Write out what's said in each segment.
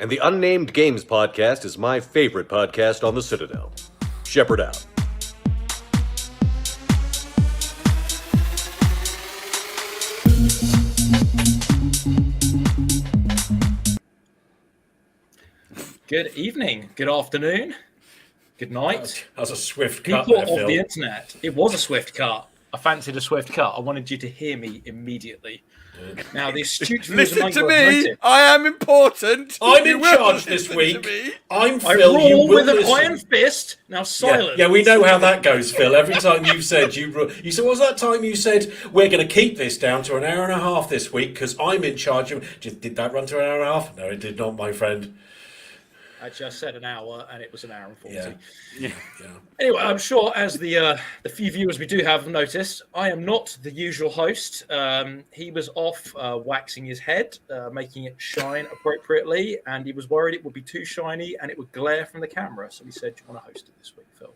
And the Unnamed Games podcast is my favorite podcast on the Citadel. Shepherd out. Good evening, good afternoon, good night. That was a swift cut People there, of Phil. the internet. It was a swift cut. I fancied a swift cut. I wanted you to hear me immediately. Now, the astute viewers Listen among to you have me. noted, I am important. I'm You in will charge this listen week. to me. I'm I Phil. You rule will with an listen. iron fist. Now, silence. Yeah, we know how that goes, Phil. Every time you said you said, what was that time you said we're going to keep this down to an hour and a half this week because I'm in charge of. Did that run to an hour and a half? No, it did not, my friend. Actually, I said an hour, and it was an hour and 40. Yeah. Anyway, I'm sure as the few viewers we do have noticed, I am not the usual host. He was off waxing his head, making it shine appropriately, and he was worried it would be too shiny and it would glare from the camera. So he said, "Do you want to host it this week, Phil?"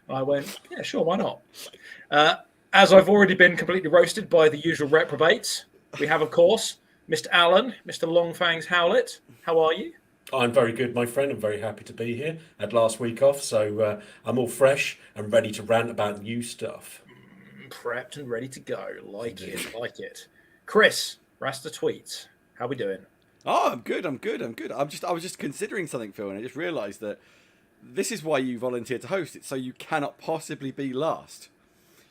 And I went, "Yeah, sure, why not?" As I've already been completely roasted by the usual reprobates, we have, of course, Mr. Allen, Mr. Longfangs Howlett. How are you? I'm very good, my friend. I'm very happy to be here. Had last week off, so I'm all fresh and ready to rant about new stuff. Prepped and ready to go. Like it. Chris, Rasta Tweets. How we doing? Oh, I'm good. I was just considering something, Phil, and I just realised that this is why you volunteered to host it, so you cannot possibly be last.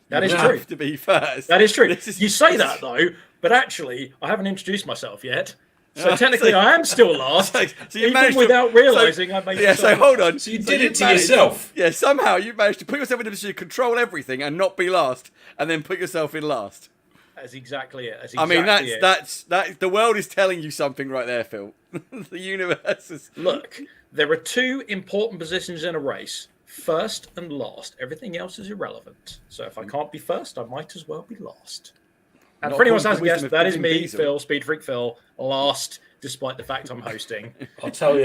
That is You true. have to be first. That is true. This You say that though, but actually, I haven't introduced myself yet. So technically, I am still last, So you even managed to- without realising I made. Yeah, so hold on. So you So did you it to managed- yourself. Yeah, somehow you managed to put yourself in a position to control everything and not be last, and then put yourself in last. That's exactly it. I mean, that's the world is telling you something right there, Phil. The universe is. Look, there are two important positions in a race: first and last. Everything else is irrelevant. So if I can't be first, I might as well be last. And Not for anyone who according to hasn't the guessed, wisdom of that is Vin me, Diesel. Phil, Speed Freak Phil, last, despite the fact I'm hosting. I'll tell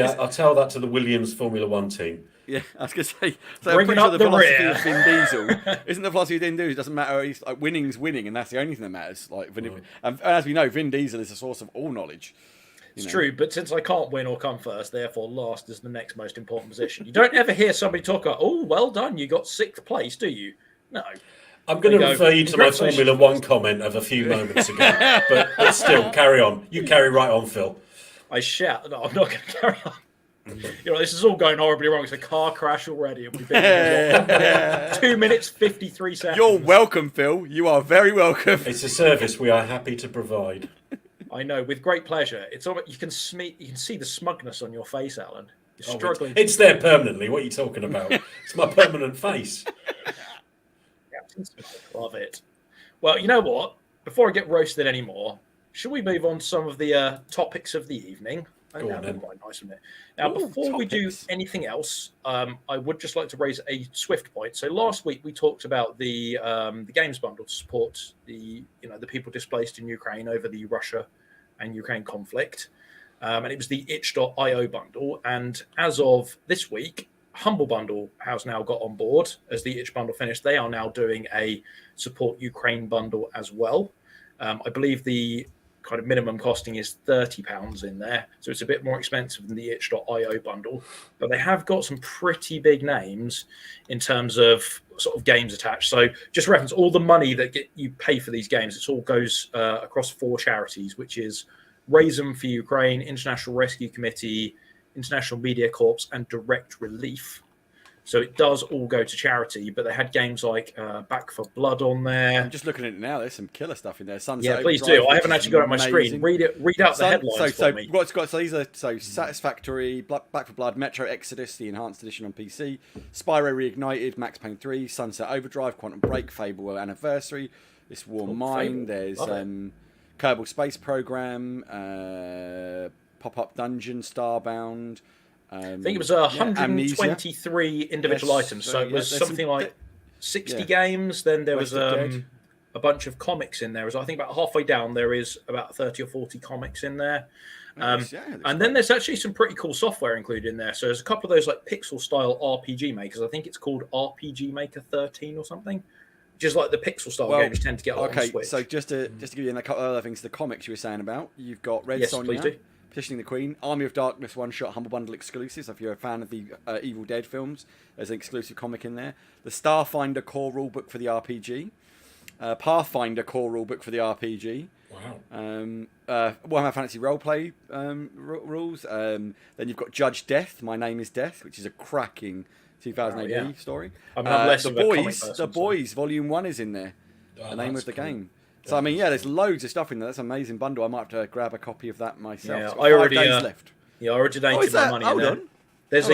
that to the Williams Formula One team. Yeah, I was going to say. So I'm Bringing pretty sure up the the philosophy rear. of Vin Diesel isn't the philosophy of Vin Diesel. It doesn't matter. He's like winning's winning, and that's the only thing that matters. Like, and as we know, Vin Diesel is the source of all knowledge. It's true, but since I can't win or come first, therefore last is the next most important position. You don't ever hear somebody talk about, "Oh, well done, you got sixth place," do you? No. I'm going to There you go. refer you to my Congratulations. Formula One comment of a few moments ago, but still, carry on. You carry right on, Phil. I shout. No, I'm not going to carry on. You know, this is all going horribly wrong. It's a car crash already, and we've been here 2 minutes 53 seconds. You're welcome, Phil. You are very welcome. It's a service we are happy to provide. I know, with great pleasure. It's all, you can see the smugness on your face, Alan. You're Oh, struggling. it's there permanently. What are you talking about? It's my permanent face. Love it. Well, you know what? Before I get roasted anymore, should we move on to some of the topics of the evening? I think Go on, that'd be then. quite nice, wouldn't it? Now, Ooh, before we do topics. anything else, I would just like to raise a swift point. So last week we talked about the games bundle to support the people displaced in Ukraine over the Russia and Ukraine conflict, and it was the itch.io bundle. And as of this week, Humble Bundle has now got on board. As the itch bundle finished, they are now doing a support Ukraine bundle as well. I believe the kind of minimum costing is £30 in there, so it's a bit more expensive than the itch.io bundle, but they have got some pretty big names in terms of sort of games attached. So just reference all the money that you pay for these games, it all goes across 4 charities, which is Raise 'em for Ukraine, International Rescue Committee, International Media Corps, and Direct Relief. So it does all go to charity, but they had games like Back for Blood on there. I'm just looking at it now. There's some killer stuff in there. Sunset Yeah, please Overdrive, do. I which haven't is actually got it on my amazing. screen. Read out the headlines so for me. what's got? So these are Satisfactory, Back for Blood, Metro Exodus, the enhanced edition on PC, Spyro Reignited, Max Payne 3, Sunset Overdrive, Quantum Break, Fable Anniversary, This War Mine. Fable. There's Love it. Kerbal Space Program, Pop Up Dungeon, Starbound. I think it was 123 individual Yes, items. so So it yeah, was there's something some- like 60 yeah. games. Then there West was of Dead. a bunch of comics in there. I think about halfway down there is about 30 or 40 comics in there. And then there's actually some pretty cool software included in there. So there's a couple of those like pixel style RPG makers. I think it's called RPG Maker 13 or something. Just like the pixel style games tend to get on Okay, Switch. so just to give you a couple of other things, the comics you were saying about, you've got Red Yes, Sonja, please do. Petitioning the Queen, Army of Darkness one-shot Humble Bundle exclusives. If you're a fan of the Evil Dead films, there's an exclusive comic in there. The Starfinder core rulebook for the RPG. Pathfinder core rulebook for the RPG. Wow. Warhammer Fantasy Roleplay rules. Then you've got Judge Death, My Name is Death, which is a cracking 2000 AD story. The Boys, Volume 1 is in there. The name of the game. So, I mean, there's loads of stuff in there. That's an amazing bundle. I might have to grab a copy of that myself. Yeah, It's got 5 days left. Yeah, I already donated my money in there. There's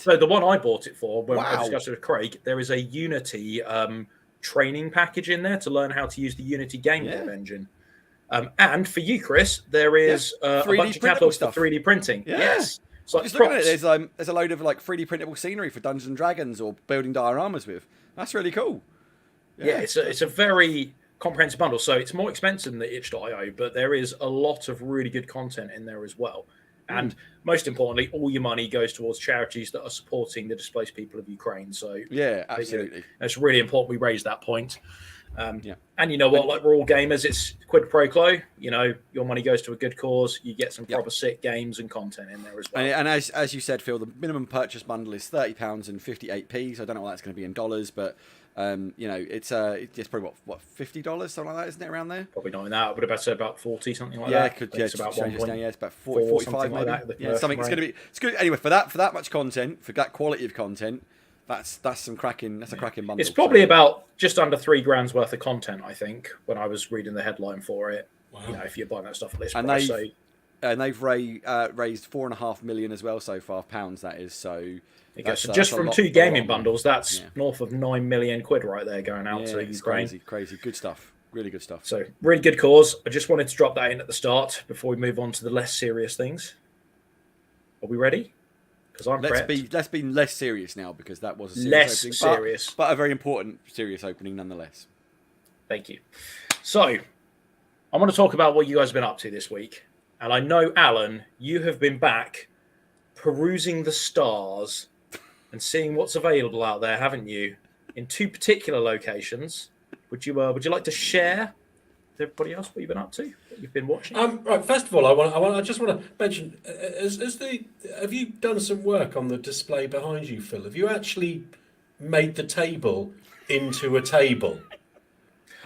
So the one I bought it for, when I discussed it with Craig, there is a Unity training package in there to learn how to use the Unity game dev engine. And for you, Chris, there is a bunch of catalogs for 3D printing. Yeah. Yes. So Just look at it. There's a load of like 3D printable scenery for Dungeons and Dragons or building dioramas with. That's really cool. Yeah, it's a very comprehensive bundle. So it's more expensive than the itch.io, but there is a lot of really good content in there as well. And most importantly, all your money goes towards charities that are supporting the displaced people of Ukraine. So yeah, absolutely. It's really important we raise that point. And you know what? Like, we're all gamers. It's quid pro quo. You know, your money goes to a good cause. You get some proper sick games and content in there as well. And as you said, Phil, the minimum purchase bundle is £30 and 58p. So I don't know what that's going to be in dollars, but you know, it's probably what $50, something like that, isn't it, around there? Probably not in that. I would have said about 40, something like that. It's about 1 point. It's about 40, 45 maybe. Like that, yeah, something. It's good anyway for that much content, for that quality of content. That's a cracking bundle. It's probably about just under $3,000 worth of content, I think, when I was reading the headline for it. Wow. You know, if you're buying that stuff at list price. And they've raised £4.5 million as well so far, pounds that is. So so just from 2 gaming bundles, that's north of £9 million right there going out to Ukraine. Crazy, good stuff, really good stuff. So really good cause. I just wanted to drop that in at the start before we move on to the less serious things. Are we ready? Because let's be less serious now, because that was a serious opening, but a very important serious opening nonetheless. Thank you. So I want to talk about what you guys have been up to this week. And I know, Alan, you have been back perusing the stars and seeing what's available out there, haven't you? In 2 particular locations. Would you like to share with everybody else what you've been up to, what you've been watching? Right. First of all, I just want to mention: have you done some work on the display behind you, Phil? Have you actually made the table into a table?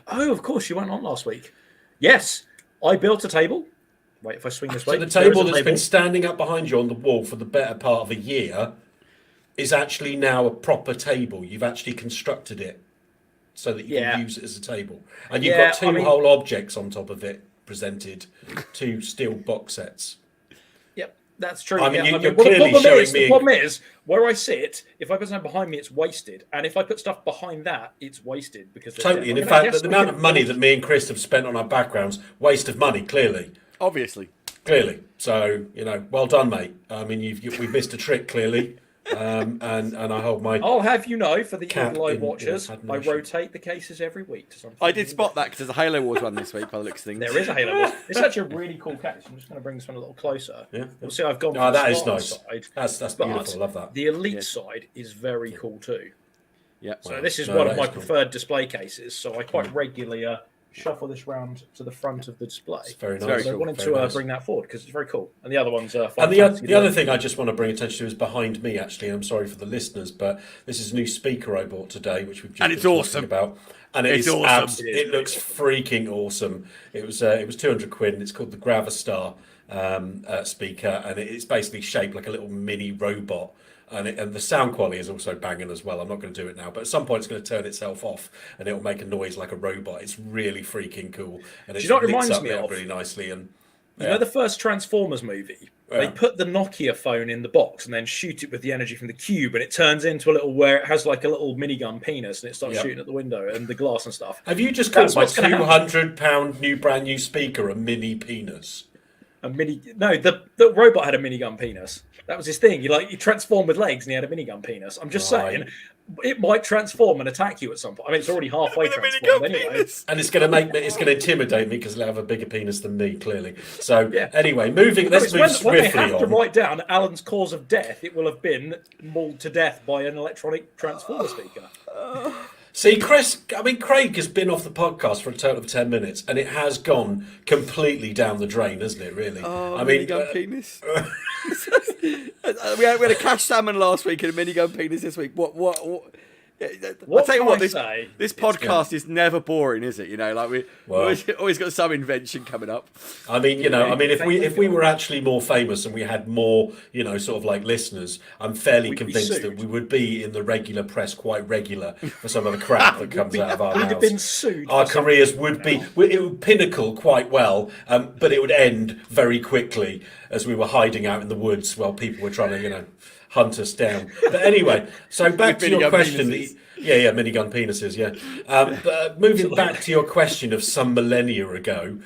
Oh, of course, you went on last week. Yes, I built a table. Wait, if I swing this way. So the table that's been standing up behind you on the wall for the better part of a year is actually now a proper table. You've actually constructed it so that you can use it as a table. And you've got 2 whole objects on top of it presented, 2 steel box sets. Yep, that's true. I mean, you're clearly showing me... The problem is, where I sit, if I put something behind me, it's wasted. And if I put stuff behind that, it's wasted. Totally. And in fact, the amount of money that me and Chris have spent on our backgrounds, waste of money, clearly. Obviously. Clearly. So, you know, well done, mate. I mean, we've missed a trick, clearly. And I hold my... I'll have you know, for the live watchers, I rotate the cases every week to something. I did spot that, because there's a Halo Wars one this week, by the looks of things. There is a Halo Wars. It's actually a really cool case. I'm just going to bring this one a little closer. Yeah. You'll see I've gone for the that is nice. Side. That's beautiful. I love that. The Elite side is very cool too. Yeah. So this is one of my preferred display cases. So I quite regularly shuffle this round to the front of the display. It's very nice. So cool. I wanted to bring that forward because it's very cool. And the other one's and the other thing I just want to bring attention to is behind me. Actually, I'm sorry for the listeners, but this is a new speaker I bought today, which we've just been talking about. And it's awesome. It looks freaking awesome. It was £200, and it's called the Gravistar speaker, and it's basically shaped like a little mini robot. And the sound quality is also banging as well. I'm not going to do it now, but at some point it's going to turn itself off and it'll make a noise like a robot. It's really freaking cool, and it reminds me of really nicely. And you know the first Transformers movie, they put the Nokia phone in the box and then shoot it with the energy from the cube, and it turns into a little where it has like a little minigun penis, and it starts shooting at the window and the glass and stuff. Have you just called my £200 brand new speaker a mini penis? No, the robot had a minigun penis. That was his thing. He transformed with legs and he had a minigun penis. I'm just saying, it might transform and attack you at some point. I mean, it's already halfway transformed anyway. And it's going to intimidate me because it'll have a bigger penis than me, clearly. So anyway, let's move swiftly when they have on. to write down Alan's cause of death, it will have been mauled to death by an electronic transformer speaker. See, Chris, I mean, Craig has been off the podcast for a total of 10 minutes, and it has gone completely down the drain, hasn't it, really? Oh, I mean, minigun penis. We had a cash salmon last week and a minigun penis this week. What I'll tell you what, this podcast is never boring, is it? You know, like we always got some invention coming up. I mean, if we were actually more famous and we had more, sort of like listeners, I'm fairly convinced that we would be in the regular press quite regular for some of the crap that comes out of our mouths. We'd have been sued. Our careers would be, it would pinnacle quite well, but it would end very quickly as we were hiding out in the woods while people were trying to, hunt us down. But anyway, so back to your question. Minigun penises, yeah. But moving back to your question of some millennia ago.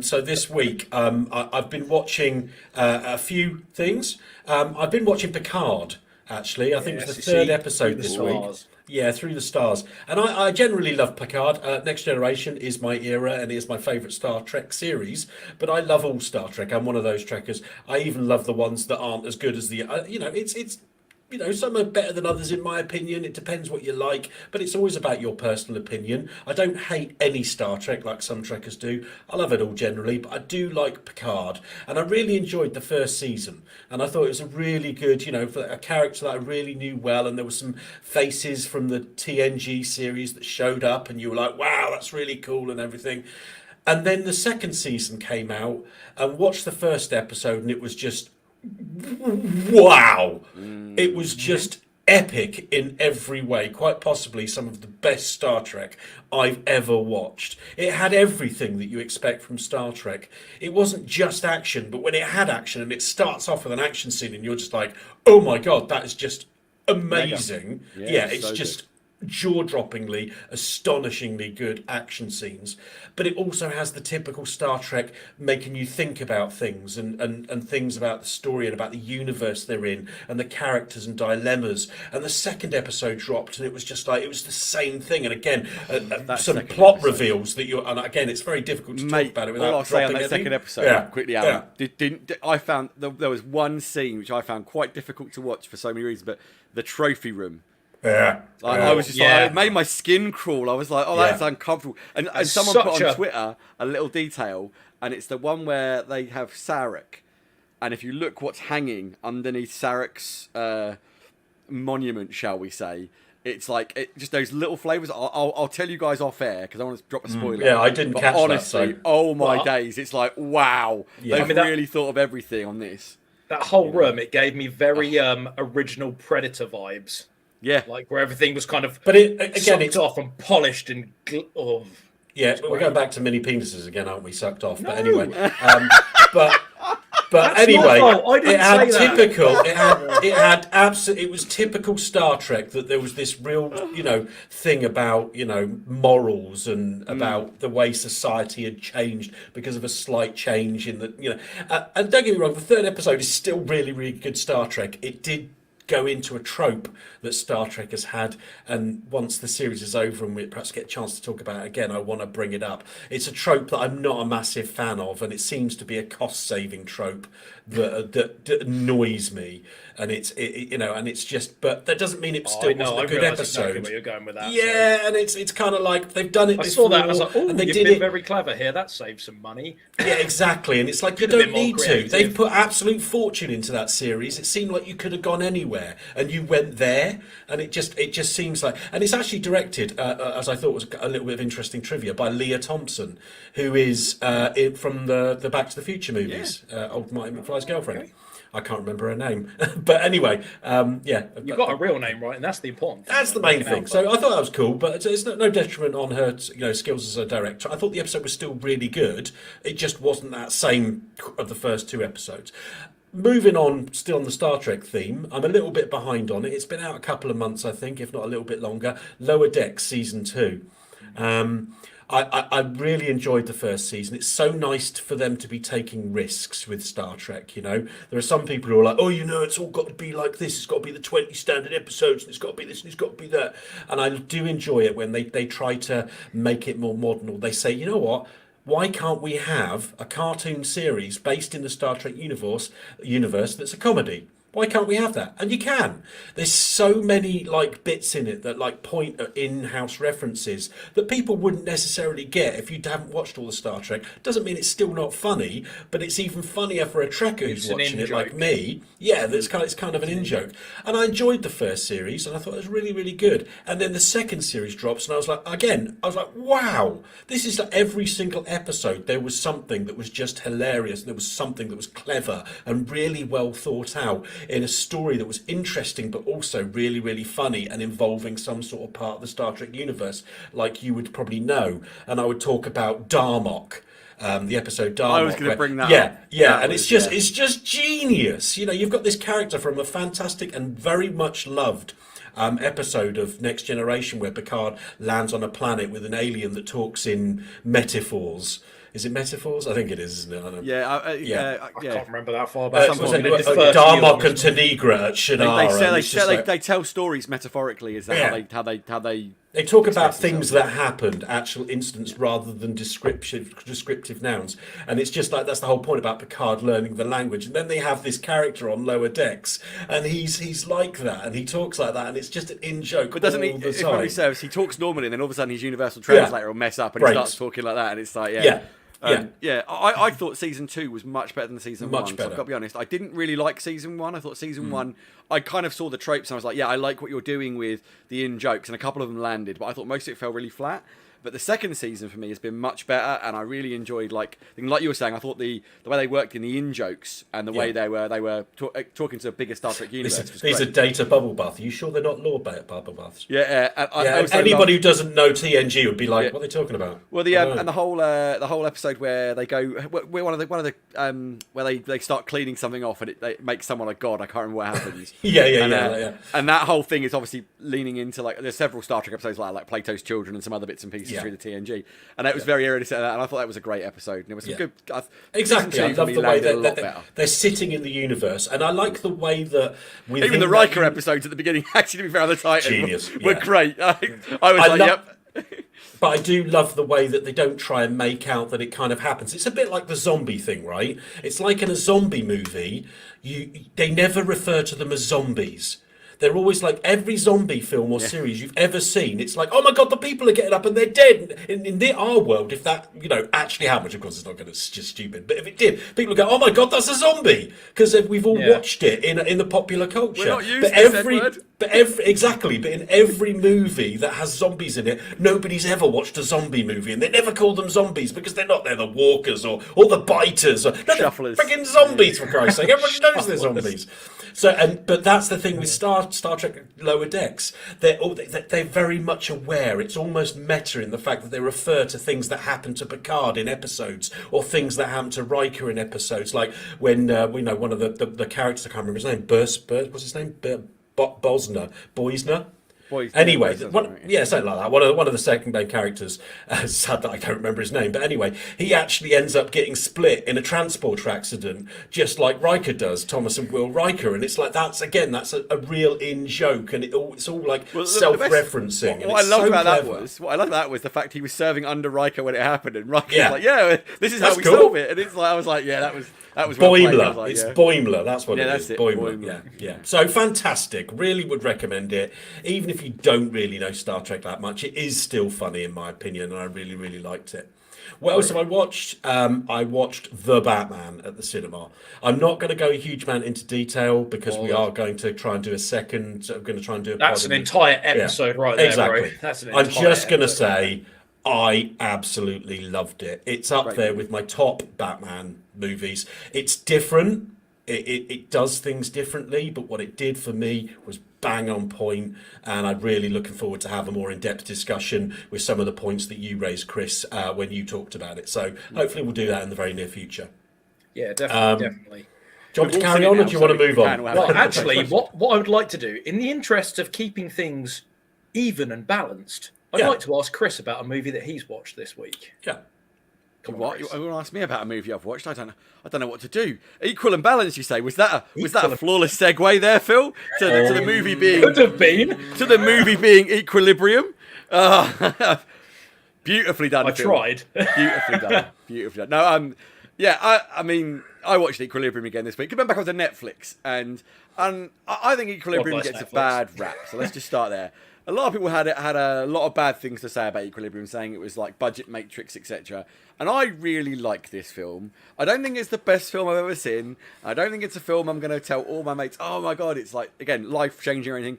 So this week, I've been watching a few things. I've been watching Picard, actually. I think it was the third episode this week. Yeah, Through the Stars. And I generally love Picard. Next Generation is my era and is my favourite Star Trek series. But I love all Star Trek. I'm one of those Trekkers. I even love the ones that aren't as good as the... some are better than others in my opinion. It depends what you like, but it's always about your personal opinion. I don't hate any Star Trek like some Trekkers do. I love it all generally, but I do like Picard. And I really enjoyed the first season. And I thought it was a really good, for a character that I really knew well. And there were some faces from the TNG series that showed up and you were like, wow, that's really cool and everything. And then the second season came out and watched the first episode and it was just... wow! It was just epic in every way, quite possibly some of the best Star Trek I've ever watched. It had everything that you expect from Star Trek. It wasn't just action, but when it had action and it starts off with an action scene and you're just like, oh my god, that is just amazing. Yeah, it's so just jaw-droppingly, astonishingly good action scenes. But it also has the typical Star Trek making you think about things and things about the story and about the universe they're in and the characters and dilemmas. And the second episode dropped and it was just like, it was the same thing. And again, some plot reveals that you're... And again, it's very difficult to talk about it without all I'll say on that anything. second episode, quickly, Alan, I found there was one scene which I found quite difficult to watch for so many reasons, but the trophy room. Yeah. I was just like, it made my skin crawl. I was like, that's uncomfortable. And someone put on Twitter a little detail, and it's the one where they have Sarek. And if you look what's hanging underneath Sarek's monument, shall we say, it's like just those little flavours. I'll tell you guys off air because I want to drop a spoiler. Yeah, I didn't catch honestly, that. Oh my days. It's like, wow. Yeah. They've really thought of everything on this. That whole room, it gave me very original Predator vibes. Yeah, like where everything was kind of, but it's off and polished and yeah. We're going back to mini penises again, aren't we? Sucked off, but anyway. But anyway, it had typical. It had absolutely. It was typical Star Trek that there was this real, thing about morals and about the way society had changed because of a slight change in the and don't get me wrong, the third episode is still really, really good Star Trek. It did go into a trope that Star Trek has had, and once the series is over and we perhaps get a chance to talk about it again, I want to bring it up. It's a trope that I'm not a massive fan of, and it seems to be a cost-saving trope that annoys me. And it's just, but that doesn't mean it still wasn't a good episode. Exactly where you're going with that. Yeah, so. And it's kind of like they've done it before. I saw that and I was like, oh, you've been very clever here. That saves some money. Yeah, exactly. And it's like you don't need to. They've put absolute fortune into that series. It seemed like you could have gone anywhere, and you went there. And it just seems like, and it's actually directed, as I thought was a little bit of interesting trivia, by Leah Thompson, who is from the Back to the Future movies, old Marty McFly's girlfriend. Okay. I can't remember her name, but anyway, You've got a real name, right? And that's the important thing. That's the main thing. So I thought that was cool, but it's no detriment on her, skills as a director. I thought the episode was still really good. It just wasn't that same of the first two episodes. Moving on, still on the Star Trek theme, I'm a little bit behind on it. It's been out a couple of months, I think, if not a little bit longer. Lower Decks Season 2. I really enjoyed the first season. It's so nice for them to be taking risks with Star Trek, There are some people who are like, oh, it's all got to be like this. It's got to be the 20 standard episodes, and it's got to be this, and it's got to be that. And I do enjoy it when they try to make it more modern, or they say, you know what? Why can't we have a cartoon series based in the Star Trek universe that's a comedy? Why can't we have that? And you can. There's so many like bits in it that like point at in-house references that people wouldn't necessarily get if you haven't watched all the Star Trek. Doesn't mean it's still not funny, but it's even funnier for a Trekker who's watching it like me. Yeah, it's kind of an in-joke. And I enjoyed the first series, and I thought it was really, really good. And then the second series drops, and I was like, wow, this is like every single episode. There was something that was just hilarious. There was something that was clever and really well thought out, in a story that was interesting but also really, really funny and involving some sort of part of the Star Trek universe, like you would probably know. And I would talk about Darmok, the episode Darmok. I was going to bring that up. And it's just genius. You know, you've got this character from a fantastic and very much loved episode of Next Generation where Picard lands on a planet with an alien that talks in metaphors. Is it metaphors? I think it is, isn't it? I can't remember that far back. Darmok and Tanigra at Shadar. They tell stories metaphorically. Is that how they? They talk about things that happened, actual incidents, rather than descriptive nouns. And it's just like that's the whole point about Picard learning the language. And then they have this character on Lower Decks, and he's like that, and he talks like that, and it's just an in-joke. But doesn't he? If memory serves, he talks normally, and then all of a sudden his universal translator will mess up, and he starts talking like that, and it's like I thought season 2 was much better than season 1. So I've got to be honest, I didn't really like season 1. I thought season 1, I kind of saw the tropes and I was like, I like what you're doing with the in-jokes, and a couple of them landed, but I thought most of it fell really flat. But the second season for me has been much better, and I really enjoyed like you were saying. I thought the way they worked in the in-jokes and the way they were talking to a bigger Star Trek universe. These are data bubble baths. Are you sure they're not lore bubble baths? Anybody who doesn't know TNG would be like, what are they talking about? Well, and the whole episode where they go, where they start cleaning something off, and it makes someone a god. I can't remember what happens. And that whole thing is obviously leaning into like there's several Star Trek episodes like Plato's Children and some other bits and pieces through the TNG, and it was very early, and I thought that was a great episode, and it was some good. Exactly, I love the way they're sitting in the universe, and I like the way that even the Riker episodes at the beginning, actually, to be fair, on the Titan, were great. I was yep. But I do love the way that they don't try and make out that it kind of happens. It's a bit like the zombie thing, right? It's like in a zombie movie, they never refer to them as zombies. They're always like every zombie film or series you've ever seen. It's like, oh my god, the people are getting up and they're dead. In our world, if that actually happened, of course it's not going to. It's just stupid. But if it did, people would go, oh my god, that's a zombie, because we've all watched it in the popular culture. We're not used to this word. But in every movie that has zombies in it, nobody's ever watched a zombie movie, and they never call them zombies because they're not. They're the walkers or the biters or shufflers. Freaking zombies, for Christ's sake. Everybody knows they're zombies. But that's the thing with Star Trek Lower Decks. They're very much aware. It's almost meta in the fact that they refer to things that happen to Picard in episodes, or things that happen to Riker in episodes. Like when one of the characters, I can't remember his name. What's his name? Boisner. Anyway, something like that. One of the second main characters, sad that I can't remember his name, but anyway, he actually ends up getting split in a transporter accident, just like Riker does, Thomas and Will Riker, and it's like that's a real in joke, and it's all like self-referencing. What I loved about that was the fact he was serving under Riker when it happened, and Riker was like, this is how we solve it, and it's like I was like, that was Boimler. Like, it's Boimler. That's what it is. That's it. Boimler. Yeah. So fantastic. Really would recommend it. Even if you don't really know Star Trek that much, it is still funny in my opinion, and I really, really liked it. What else have I watched? I watched The Batman at the cinema. I'm not going to go a huge amount into detail because we are going to try and do a second. So I'm going to try and do. That's an entire episode right there, exactly. Bro. That's an I'm just going to say I absolutely loved it. It's up there with my top Batman movies. It's different. It does things differently, but what it did for me was bang on point, and I'm really looking forward to have a more in-depth discussion with some of the points that you raised, Chris, when you talked about it. So hopefully we'll do that in the very near future. Yeah, definitely. Do you want to carry on, or do you want to move on? Well, actually, what I would like to do, in the interest of keeping things even and balanced, I'd like to ask Chris about a movie that he's watched this week. Yeah. You want to ask me about a movie I've watched? I don't know what to do. Equal and balanced, you say? Was that a flawless segue there, Phil? To the movie being could have been to the movie being Equilibrium. Beautifully done. I Phil. tried. Beautifully done. No, I mean, I watched Equilibrium again this week. I went back onto Netflix, and I think Equilibrium gets Netflix. a bad rap. So let's just start there. A lot of people had a lot of bad things to say about Equilibrium, saying it was like budget Matrix, etc. And I really like this film. I don't think it's the best film I've ever seen. I don't think it's a film I'm going to tell all my mates, oh my god, it's like, again, life changing or anything.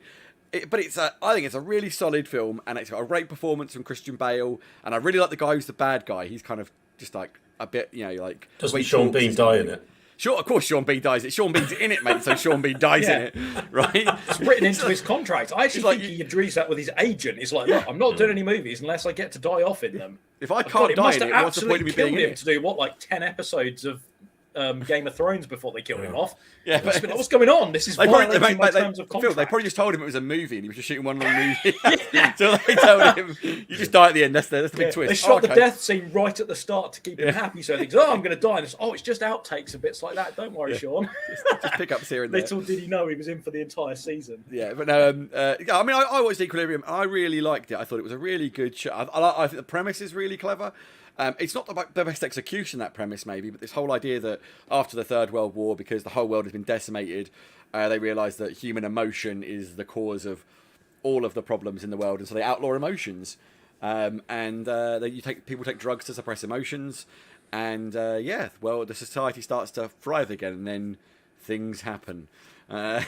But I think it's a really solid film, and it's got a great performance from Christian Bale, and I really like the guy who's the bad guy. He's kind of just like a bit, like... Doesn't Sean Bean die in it? Sure, of course Sean Bean dies. Sean Bean's in it, mate, so Sean Bean dies in it, right? It's written into his contract. I actually think he agrees that with his agent. He's like, look, I'm not doing any movies unless I get to die off in them. If I can't die in it, what's the point of me being in it? To do, 10 episodes of Game of Thrones before they killed him off. Yeah, but what's going on? This is violating my terms of contract. They probably just told him it was a movie and he was just shooting one long movie. So they told him, you just die at the end. That's the big twist. They shot the death scene right at the start to keep him happy. So he thinks, I'm going to die. And it's just outtakes and bits like that. Don't worry, Sean. Just pick up here and there. Little did he know he was in for the entire season. Yeah, but no, I watched Equilibrium. I really liked it. I thought it was a really good show. I think the premise is really clever. It's not the best execution, that premise, maybe, but this whole idea that after the Third World War, because the whole world has been decimated, they realise that human emotion is the cause of all of the problems in the world, and so they outlaw emotions. People take drugs to suppress emotions, and the society starts to thrive again, and then things happen. Don't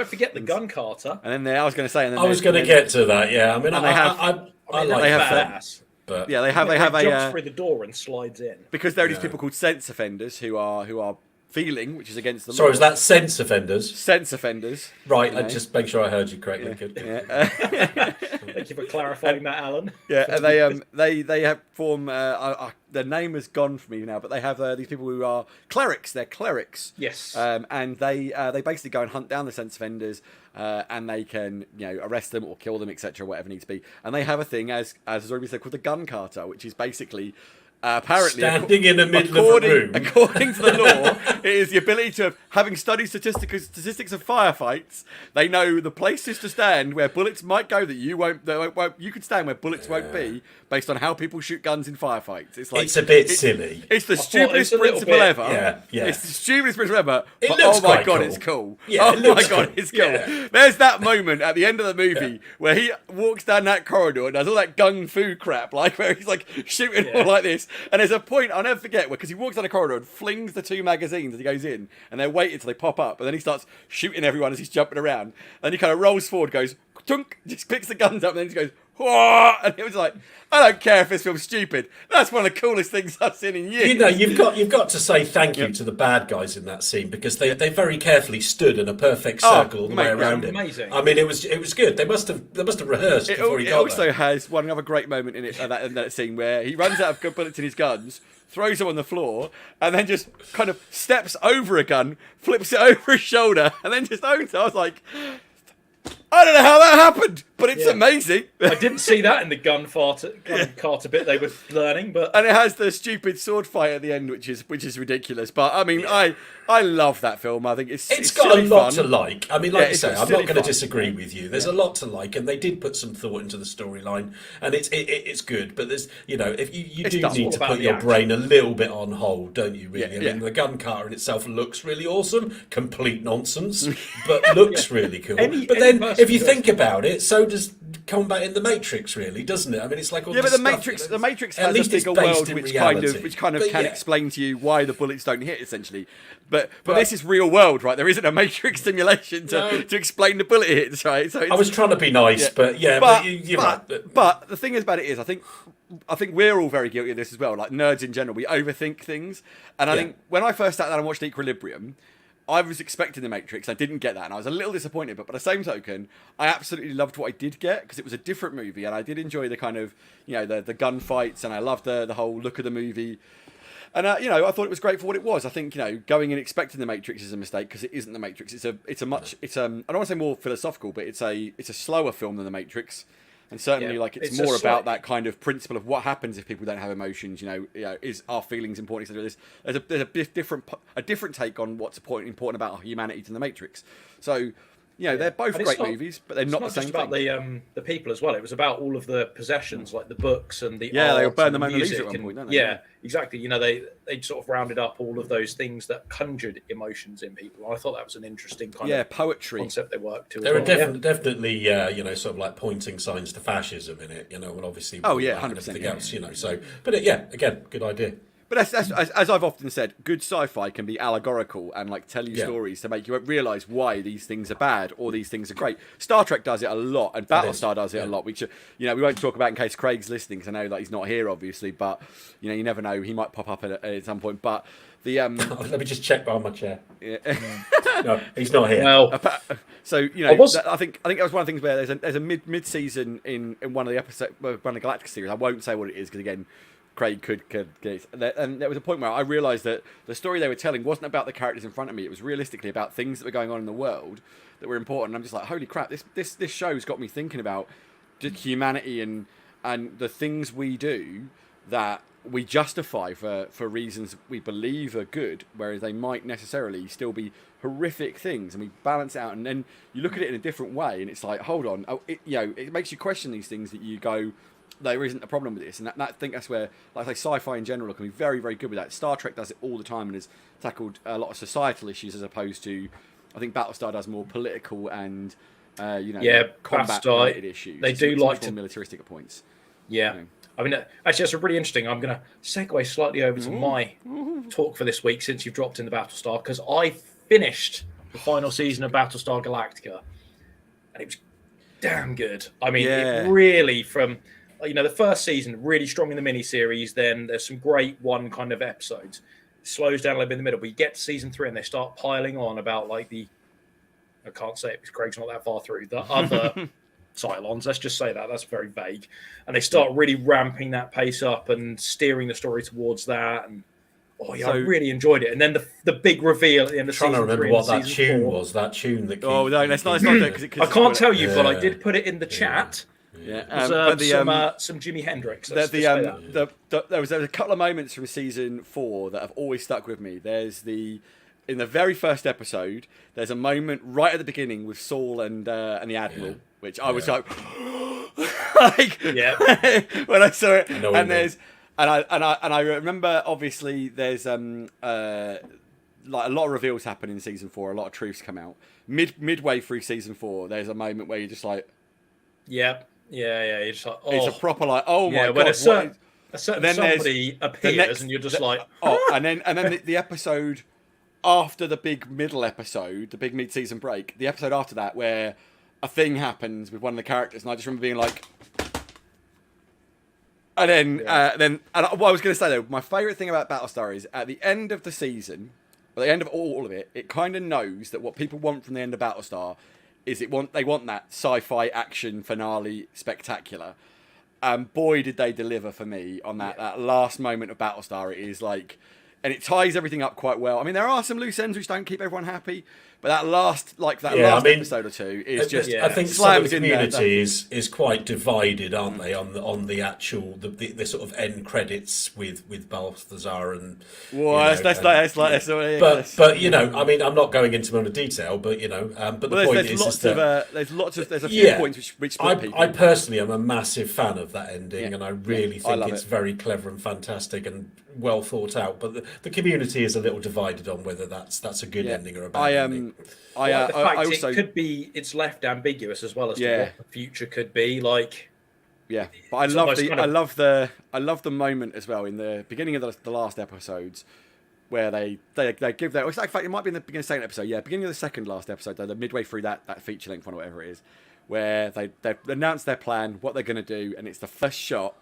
forget the gun carter. And then I was going to say, I was going to get to that. Yeah, I mean, I like badass. But yeah, they have a jumps through the door and slides in because there are these people called sense offenders who are feeling, which is against the law. Sorry, is that sense offenders? Sense offenders, right? I just make sure I heard you correctly. Yeah. Thank you for clarifying that, Alan. Yeah, and they have form. Their name has gone from me now, but they have these people who are clerics. They're clerics. Yes. And they basically go and hunt down the sense offenders. And they can, arrest them or kill them, etc., whatever needs to be. And they have a thing, as has already been said, called the gun carter, which is basically apparently standing in the middle of a room. According to the law, it is the ability to, having studied statistics of firefights, they know the places to stand where bullets might go that you could stand where bullets won't be, based on how people shoot guns in firefights. It's a bit silly. It's the stupidest principle ever. Yeah. It's the stupidest principle ever. But oh my god, cool. It's cool. Yeah, It's cool. Yeah. There's that moment at the end of the movie where he walks down that corridor and does all that gung fu crap, like where he's like shooting all like this. And there's a point I'll never forget because he walks down the corridor and flings the 2 magazines as he goes in, and they wait until they pop up, and then he starts shooting everyone as he's jumping around. And he kind of rolls forward, goes tunk, just picks the guns up, and then he goes, whoa! And it was like, I don't care if this film's stupid. That's one of the coolest things I've seen in years. You've got to say thank you to the bad guys in that scene because they very carefully stood in a perfect circle all the way around him. Amazing. I mean, it was good. They must have rehearsed before he got there. It also has one other great moment in it in that scene where he runs out of bullets in his guns, throws them on the floor, and then just kind of steps over a gun, flips it over his shoulder, and then just owns it. I was like, I don't know how that happened, but it's amazing. I didn't see that in the gun carter bit they were learning, but and it has the stupid sword fight at the end, which is ridiculous. But I mean, I love that film. I think it's got a lot fun. to like. I mean, like you say, I'm not going to disagree with you. There's a lot to like, and they did put some thought into the storyline, and it's good. But there's if you do need to put your brain a little bit on hold, don't you? Really, I mean, the gun carter in itself looks really awesome. Complete nonsense, but looks really cool. But then, if you think about it, so does combat in the Matrix, really, doesn't it? I mean, it's like all but the Matrix has a bigger world which kind of can explain to you why the bullets don't hit, essentially. But this is real world, right? There isn't a Matrix simulation to explain the bullet hits, right? So I was trying to be nice, but you're right. But the thing is about it is, I think we're all very guilty of this as well. Like nerds in general, we overthink things. And I think when I first sat down and watched Equilibrium, I was expecting the Matrix. I didn't get that, and I was a little disappointed. But by the same token, I absolutely loved what I did get because it was a different movie, and I did enjoy the kind of the gunfights, and I loved the whole look of the movie. And I thought it was great for what it was. I think going in expecting the Matrix is a mistake because it isn't the Matrix. I don't want to say more philosophical, but it's a slower film than the Matrix. And certainly, it's more about that kind of principle of what happens if people don't have emotions. Is our feelings important? There's a different take on what's important about humanity than the Matrix. So, they're both great movies, but they're not the same thing. It's not about the people as well. It was about all of the possessions, like the books and the art. They were burning the Mona Lisa at one point, don't they? Yeah, exactly. They sort of rounded up all of those things that conjured emotions in people. I thought that was an interesting kind of poetry concept they worked to. There are definitely sort of like pointing signs to fascism in it, and obviously 100%. So, but again, good idea. But as I've often said, good sci-fi can be allegorical and like tell you stories to make you realise why these things are bad or these things are great. Star Trek does it a lot, and Battlestar does it a lot. Which we won't talk about in case Craig's listening, because I know that he's not here, obviously. But you never know; he might pop up at some point. But the let me just check behind my chair. Yeah. No, he's not here. Well, so I think that was one of the things where there's a mid-season in one of the episodes, one of the Galactic series. I won't say what it is because again, Craig could get it. And there was a point where I realised that the story they were telling wasn't about the characters in front of me. It was realistically about things that were going on in the world that were important. And I'm just like, holy crap! This show's got me thinking about humanity and the things we do that we justify for reasons we believe are good, whereas they might necessarily still be horrific things. And we balance it out, and then you look at it in a different way, and it's like, hold on, it makes you question these things that you go, there isn't a problem with this. And I think that's where, like I say, sci-fi in general can be very, very good with that. Star Trek does it all the time and has tackled a lot of societal issues, as opposed to, I think Battlestar does more political and combat-related issues. They do like to militaristic at points. Yeah. I mean, actually, that's really interesting. I'm going to segue slightly over to my talk for this week, since you've dropped in the Battlestar, because I finished the final season of Battlestar Galactica, and it was damn good. I mean, it really, from the first season, really strong in the miniseries. Then there's some great one kind of episodes. It slows down a little bit in the middle, but you get to season 3 and they start piling on about like I can't say it because Craig's not that far through, the other Cylons, let's just say that's very vague. And they start really ramping that pace up and steering the story towards that. And I really enjoyed it. And then the big reveal at the end of season 3. I'm trying to remember what that tune was. That tune that. Oh no, let's not do it. I can't tell you, but I did put it in the chat. Yeah, some Jimi Hendrix. There was a couple of moments from season 4 that have always stuck with me. There's in the very first episode, there's a moment right at the beginning with Saul and the Admiral, which I was like when I saw it. I remember obviously there's like a lot of reveals happen in season 4. A lot of truths come out midway through season 4. There's a moment where you're just like, yeah. You're just like, it's a proper like, oh my god. When a certain somebody appears, and you're just like, and then the episode after the big middle episode, the big mid-season break, the episode after that where a thing happens with one of the characters, and I just remember being like, and then what I was going to say though, my favourite thing about Battlestar is at the end of the season, at the end of all of it, it kind of knows that what people want from the end of Battlestar is they want that sci-fi action finale spectacular. And boy, did they deliver for me on that last moment of Battlestar. It is like, and it ties everything up quite well. I mean, there are some loose ends which don't keep everyone happy, but that last episode or two is just. I think some of the community is quite divided, aren't they, on the actual the sort of end credits with Balthazar and. Well, but I mean, I'm not going into more detail, but but the point is there's a few points which split people. I personally am a massive fan of that ending, and I really think it's very clever and fantastic and well thought out. But the community is a little divided on whether that's a good ending or a bad ending. It's left ambiguous as well as to what the future could be like. Yeah, but I love the moment as well in the beginning of the last episodes where they give their. In fact, it might be in the beginning of the second episode. Yeah, beginning of the second last episode, though, the midway through that feature length one or whatever it is, where they announce their plan, what they're going to do, and it's the first shot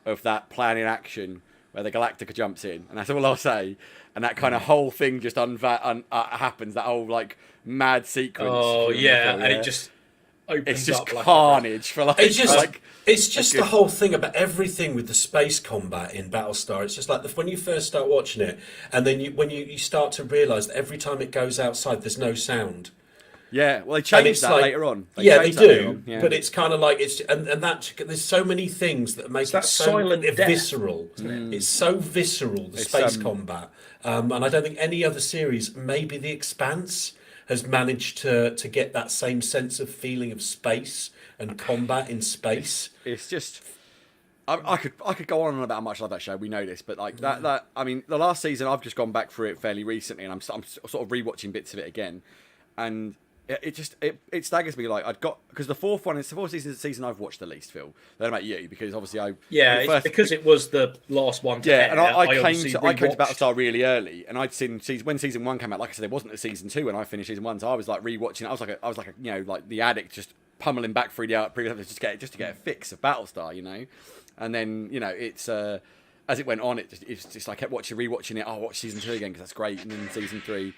of that plan in action where the Galactica jumps in, and that's all I'll say. And that kind of whole thing just happens. That whole like mad sequence. Oh yeah, and it just opens. It's just up carnage for like. It's just the whole thing about everything with the space combat in Battlestar. It's just like when you first start watching it, and then when you start to realise that every time it goes outside, there's no sound. Yeah, well, they changed that later on. They do, but it's kind of like and that there's so many things that make it so visceral. It's so visceral, the space combat, and I don't think any other series, maybe The Expanse, has managed to get that same sense of feeling of space and combat in space. It's just. I could go on about how much I love that show. We know this, but like that. I mean, the last season I've just gone back through it fairly recently, and I'm sort of rewatching bits of it again, and it staggers me. Like because the fourth season is the season I've watched the least. Phil, I don't know about you, because obviously it's because it was the last one. And I came to Battlestar really early, and I'd seen when season 1 came out. Like I said, there wasn't a season 2 when I finished season 1, so I was like rewatching. I was like a like the addict, just pummeling back through the previous episodes just to get a fix of Battlestar, And then it's as it went on, it's just I kept rewatching it. I'll watch season 2 again because that's great, and then season 3.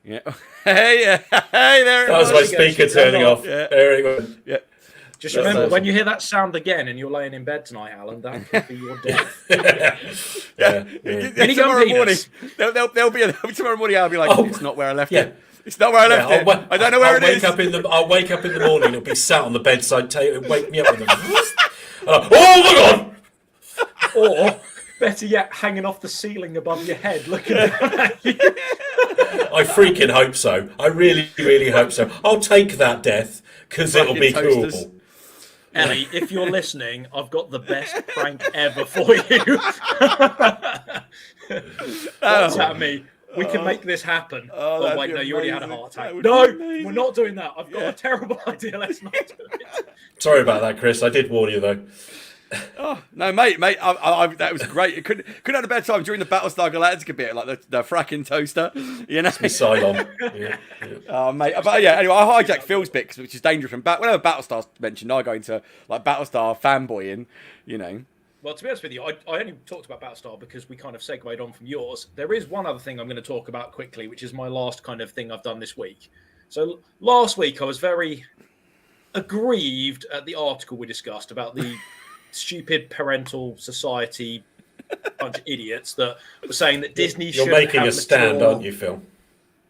Yeah. Hey, there. That was my speaker turning off. Yeah. There it went. Yeah. Just remember, when you hear that sound again and you're laying in bed tonight, Alan, that could be your death. Tomorrow morning, there'll be tomorrow morning. I'll be like, it's not where I left it. It's not where I left it. I don't know where it is. I'll wake up in the morning. It'll be sat on the bedside table. Wake me up with oh my god! Or better yet, hanging off the ceiling above your head, looking down at you. I freaking hope so. I really, really hope so. I'll take that death because it'll be cool. Ellie, if you're listening, I've got the best prank ever for you. What's at me? We can make this happen. Oh wait, no, you already had a heart attack. No, we're not doing that. I've got a terrible idea. Let's not do it. Sorry about that, Chris. I did warn you though. Oh no, mate! That was great. It couldn't have a better time during the Battlestar Galactica bit, like the fracking toaster, Cylon. Yeah. Oh, mate. But yeah, anyway, I hijacked Phil's bit, which is dangerous. Whenever Battlestar's mentioned, I go into like Battlestar fanboying, Well, to be honest with you, I only talked about Battlestar because we kind of segued on from yours. There is one other thing I'm going to talk about quickly, which is my last kind of thing I've done this week. So last week I was very aggrieved at the article we discussed about the stupid parental society bunch of idiots that were saying that Disney should have You're making a stand, aren't you, Phil?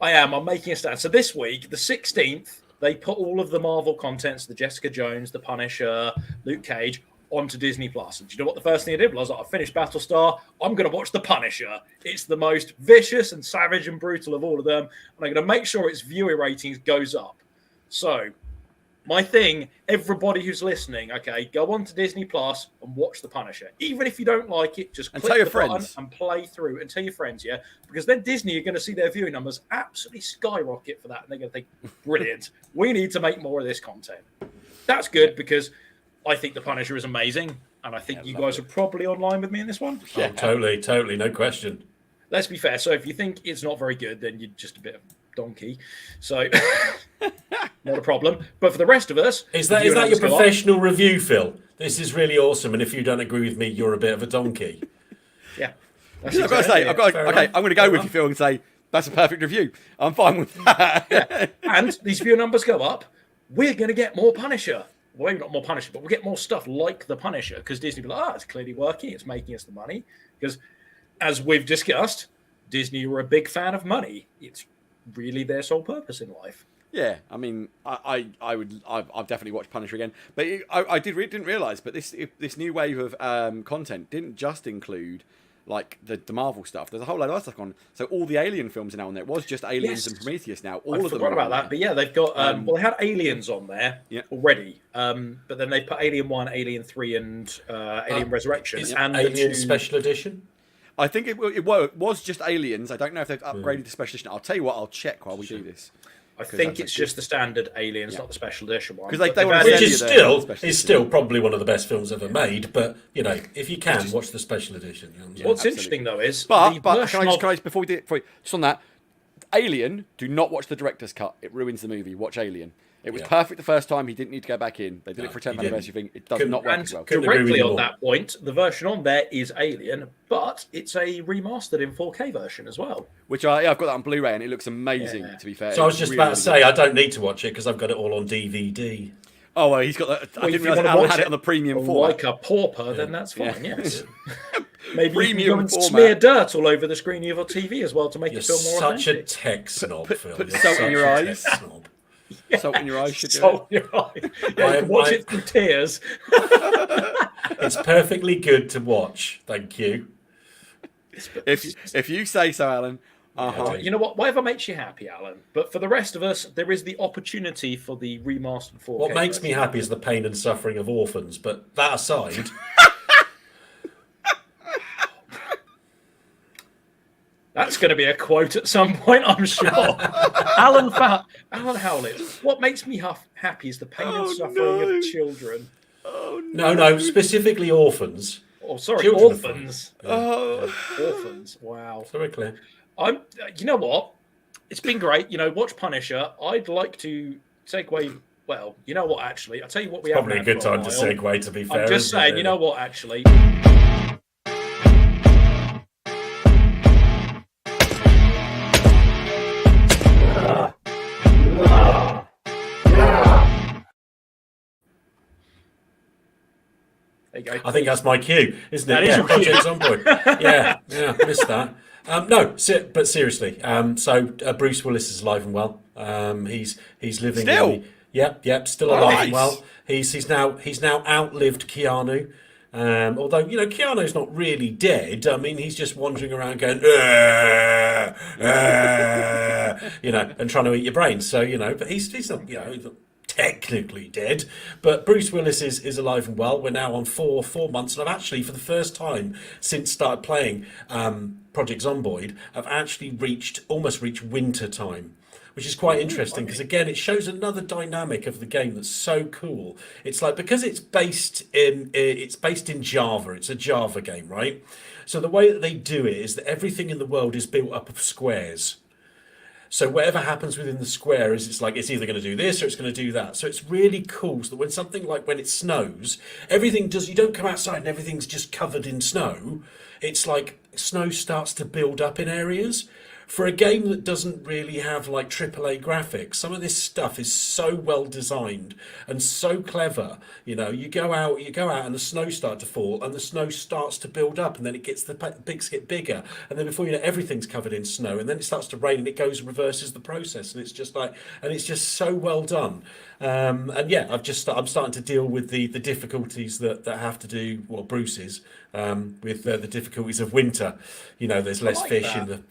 I am. I'm making a stand. So this week, the 16th, they put all of the Marvel contents, the Jessica Jones, the Punisher, Luke Cage, onto Disney Plus. And do you know what the first thing I did was? I finished Battlestar. I'm going to watch the Punisher. It's the most vicious and savage and brutal of all of them. And I'm going to make sure its viewer ratings goes up. So my thing, everybody who's listening, okay, go on to Disney Plus and watch The Punisher. Even if you don't like it, just click the button and play through and tell your friends, yeah? Because then Disney are going to see their viewing numbers absolutely skyrocket for that. And they're going to think, brilliant, we need to make more of this content. That's good because I think The Punisher is amazing. And I think you guys are probably online with me in this one. Yeah, totally, no question. Let's be fair. So if you think it's not very good, then you're just a bit of donkey. So not a problem. But for the rest of us, is that your professional review, Phil? This is really awesome. And if you don't agree with me, you're a bit of a donkey. Yeah. I've got to say, I'm going to go with you, Phil, and say that's a perfect review. I'm fine with that. Yeah. And these view numbers go up. We're going to get more Punisher. Well, maybe not more Punisher, but we'll get more stuff like the Punisher because Disney will be like, it's clearly working. It's making us the money. Because as we've discussed, Disney were a big fan of money. It's really their sole purpose in life. Yeah, I mean, I'll definitely watch Punisher again. But I didn't realise, but this new wave of content didn't just include like the Marvel stuff. There's a whole load of other stuff on. So all the Alien films are now on there. It was just Aliens and Prometheus now. All of them. I forgot about that, but yeah, they've got. Well, they had Aliens on there already, but then they put Alien 1, Alien 3, and Alien Resurrection. And Alien Special Edition? I think it was just Aliens. I don't know if they've upgraded the special edition. I'll tell you what, I'll check while we do this. I think it's just the standard Aliens, not the special edition one. Which is still probably one of the best films ever made. But if you can watch the special edition. What's interesting though is, but can I just before just on that, Alien, do not watch the director's cut. It ruins the movie. Watch Alien. It was perfect the first time. He didn't need to go back in. They did it for a 10th anniversary thing. It does not work as well. Directly on that point, the version on there is Alien, but it's a remastered in 4K version as well. Which I've got that on Blu-ray and it looks amazing. To be fair, so I was just about to say I don't need to watch it because I've got it all on DVD. Oh well, he's got that. I didn't realise Alan had it on the premium format. Like a pauper, then that's fine. Yes. Maybe premium you can go and smear dirt all over the screen of your TV as well to make it feel more authentic. Such a tech snob, Phil. Put salt in your eyes. Salt in your eyes, should salt in your eyes. Yeah, you can watch it through tears. It's perfectly good to watch. Thank you. If you say so, Alan, You know what? Whatever makes you happy, Alan. But for the rest of us, there is the opportunity for the remastered 4K. What makes me happy is the pain and suffering of orphans. But that aside, that's going to be a quote at some point, I'm sure. Alan Howlett. What makes me happy is the pain and suffering of children. Oh no, specifically orphans. Oh, sorry, Children orphans. Orphans. Wow. Very clear. You know what? It's been great. Watch Punisher. I'd like to segue. Well, you know what? Actually, I'll tell you what we have. Probably a good time to segue. To be fair, I'm just saying. You know what? Actually. There you go. I think that's my cue, isn't it? Yeah, Project Zomboid. Yeah, missed that. But seriously, Bruce Willis is alive and well. He's living still. Still alive and well. He's now outlived Keanu. Although Keanu's not really dead. I mean, he's just wandering around going, and trying to eat your brains. So but he's not technically dead, but Bruce Willis is alive and well. We're now on 4 months, and I've actually, for the first time since started playing Project Zomboid, I've actually almost reached winter time, which is quite interesting because again it shows another dynamic of the game that's so cool. It's like, because it's based in Java, it's a Java game, right? So the way that they do it is that everything in the world is built up of squares. So whatever happens within the square it's either going to do this or it's going to do that. So it's really cool so that when it snows, you don't come outside and everything's just covered in snow. It's like snow starts to build up in areas. For a game that doesn't really have like AAA graphics, some of this stuff is so well designed and so clever. You go out and the snow starts to fall and the snow starts to build up and then the peaks get bigger. And then before you know, everything's covered in snow and then it starts to rain and it reverses the process. And it's just so well done. I'm starting to deal with the difficulties that have to do, Bruce is, with the difficulties of winter. There's less fish in the,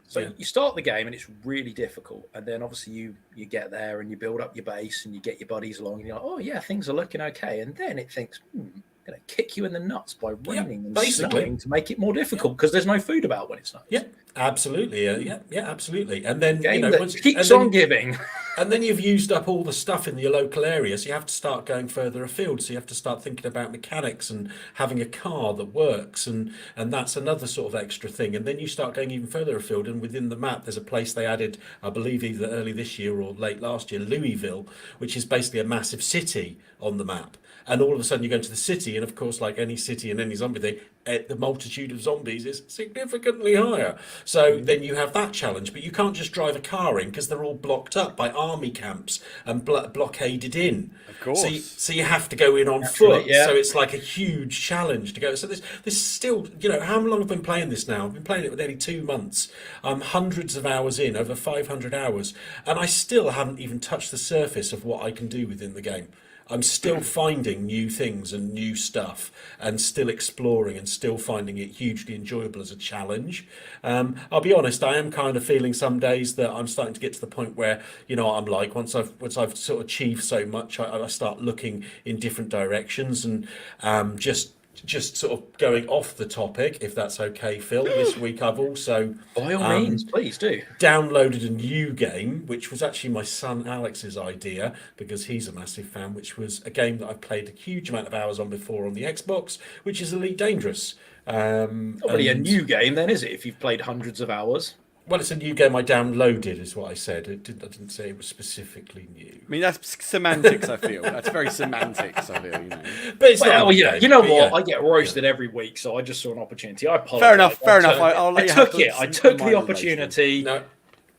So you start the game and it's really difficult, and then obviously you get there and you build up your base and you get your buddies along and you're like, oh yeah, things are looking okay, and then it thinks, I'm going to kick you in the nuts by raining and snowing to make it more difficult because there's no food about when it snows. Yeah, absolutely. Absolutely. And then keeps on giving. And then you've used up all the stuff in your local area, so you have to start going further afield. So you have to start thinking about mechanics and having a car that works, and that's another sort of extra thing. And then you start going even further afield, and within the map, there's a place they added, I believe, either early this year or late last year, Louisville, which is basically a massive city on the map. And all of a sudden you go into the city, and of course, like any city and any zombie thing, the multitude of zombies is significantly higher. So then you have that challenge, but you can't just drive a car in because they're all blocked up by army camps and blockaded in. Of course. So you have to go in on foot. Yeah. So it's like a huge challenge to go. So this still, how long have I been playing this now? I've been playing it for nearly 2 months. I'm hundreds of hours in, over 500 hours, and I still haven't even touched the surface of what I can do within the game. I'm still finding new things and new stuff and still exploring and still finding it hugely enjoyable as a challenge. I'll be honest, I am kind of feeling some days that I'm starting to get to the point where, I'm like, once I've sort of achieved so much, I start looking in different directions and just sort of going off the topic, if that's okay, Phil. This week I've also, by all means, please do, downloaded a new game, which was actually my son Alex's idea because he's a massive fan, which was a game that I've played a huge amount of hours on before on the Xbox, which is Elite Dangerous. Not really a new game then, is it, if you've played hundreds of hours? Well, it's a new game I downloaded, is what I said. I didn't say it was specifically new. I mean, that's semantics, I feel. That's very semantics, I feel, But it's not you know what? Yeah. I get roasted every week, so I just saw an opportunity. I apologize. Fair enough. I'll let I took the opportunity. No,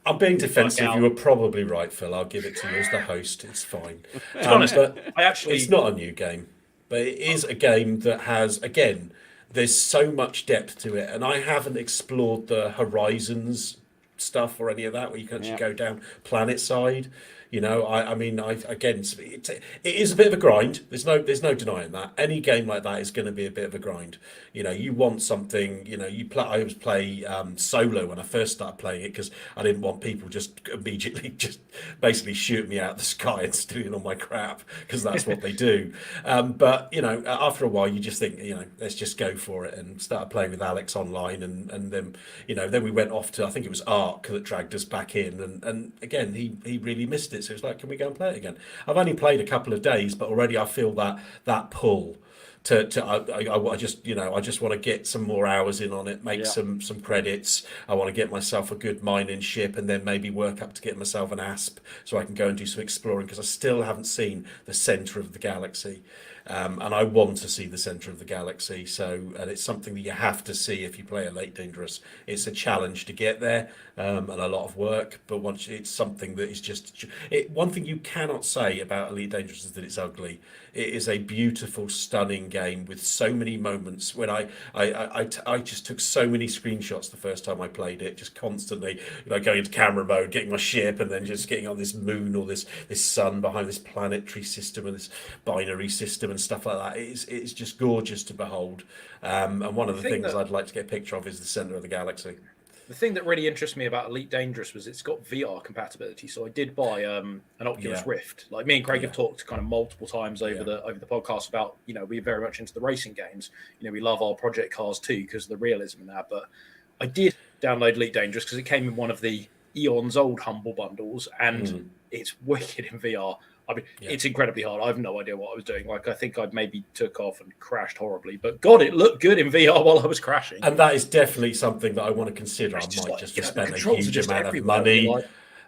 I'm being defensive. You were probably right, Phil. I'll give it to you as the host. It's fine. To be honest, but it's not a new game, but it is a game that has, again, there's so much depth to it, and I haven't explored the Horizons stuff or any of that where you can actually go down planet side. You know, I mean, again, it is a bit of a grind. There's no denying that. Any game like that is going to be a bit of a grind. You know, you want something. You know, I always play solo when I first started playing it because I didn't want people just immediately just basically shoot me out of the sky and stealing all my crap because that's what they do. But you know, after a while, you just think, you know, let's just go for it, and started playing with Alex online, and then you know, then we went off to, I think it was Ark that dragged us back in, and again he really missed it, so it's like, can we go and play it again? I've only played a couple of days, but already I feel that pull I just, you know, I just want to get some more hours in on it, make some credits. I want to get myself a good mining ship, and then maybe work up to get myself an asp so I can go and do some exploring, because I still haven't seen the center of the galaxy. And I want to see the center of the galaxy. So, and it's something that you have to see if you play Elite Dangerous. It's a challenge to get there, and a lot of work. But once it's something that is just one thing you cannot say about Elite Dangerous is that it's ugly. It is a beautiful, stunning game with so many moments. When I just took so many screenshots the first time I played it, just constantly, you know, going into camera mode, getting my ship, and then just getting on this moon or this sun behind this planetary system and this binary system and stuff like that. It's just gorgeous to behold. And one of the things I'd like to get a picture of is the center of the galaxy. The thing that really interests me about Elite Dangerous was it's got VR compatibility. So I did buy an Oculus Rift. Like me and Craig have talked kind of multiple times over the podcast about, you know, we're very much into the racing games. You know, we love our project cars too because of the realism in that. But I did download Elite Dangerous because it came in one of the Eon's old Humble bundles, and it's wicked in VR. I mean, it's incredibly hard. I have no idea what I was doing. Like, I think I maybe took off and crashed horribly. But God, it looked good in VR while I was crashing. And that is definitely something that I want to consider. I might just spend a huge amount of money.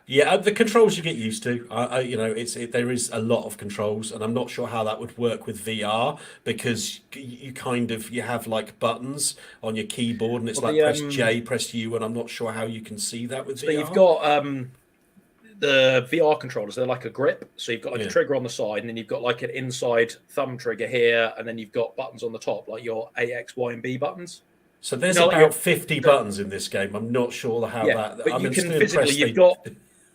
Yeah, the controls you get used to. You know, there is a lot of controls, and I'm not sure how that would work with VR, because you have like buttons on your keyboard, and it's press J, press U, and I'm not sure how you can see that with VR. So you've got the VR controllers, they're like a grip. So you've got like a trigger on the side, and then you've got like an inside thumb trigger here, and then you've got buttons on the top, like your A, X, Y, and B buttons. So there's about 50 buttons in this game. I'm not sure how that. But you can physically,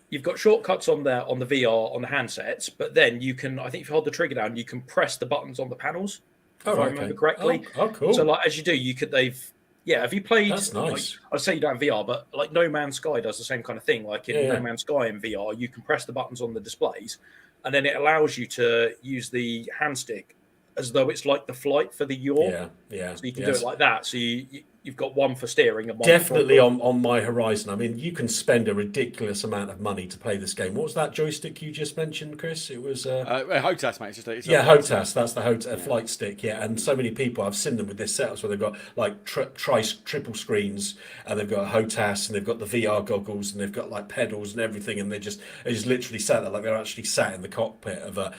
you've got shortcuts on the VR on the handsets, but then you can, I think if you hold the trigger down, you can press the buttons on the panels. If I remember correctly. Oh, cool. So like as you do, have you played? That's nice. Like, I'd say you don't have VR, but like No Man's Sky does the same kind of thing. Like in No Man's Sky in VR, you can press the buttons on the displays, and then it allows you to use the hand stick as though it's like the flight for the yaw. Yeah. So you can do it like that. So you've got one for steering and one definitely on my horizon. I mean, you can spend a ridiculous amount of money to play this game. What was that joystick you just mentioned, Chris? It was HOTAS, mate. HOTAS. That's the flight stick. Yeah, and so many people, I've seen them with this setups where they've got like triple screens, and they've got HOTAS, and they've got the VR goggles, and they've got like pedals and everything, and they just literally sat there like they're actually sat in the cockpit of a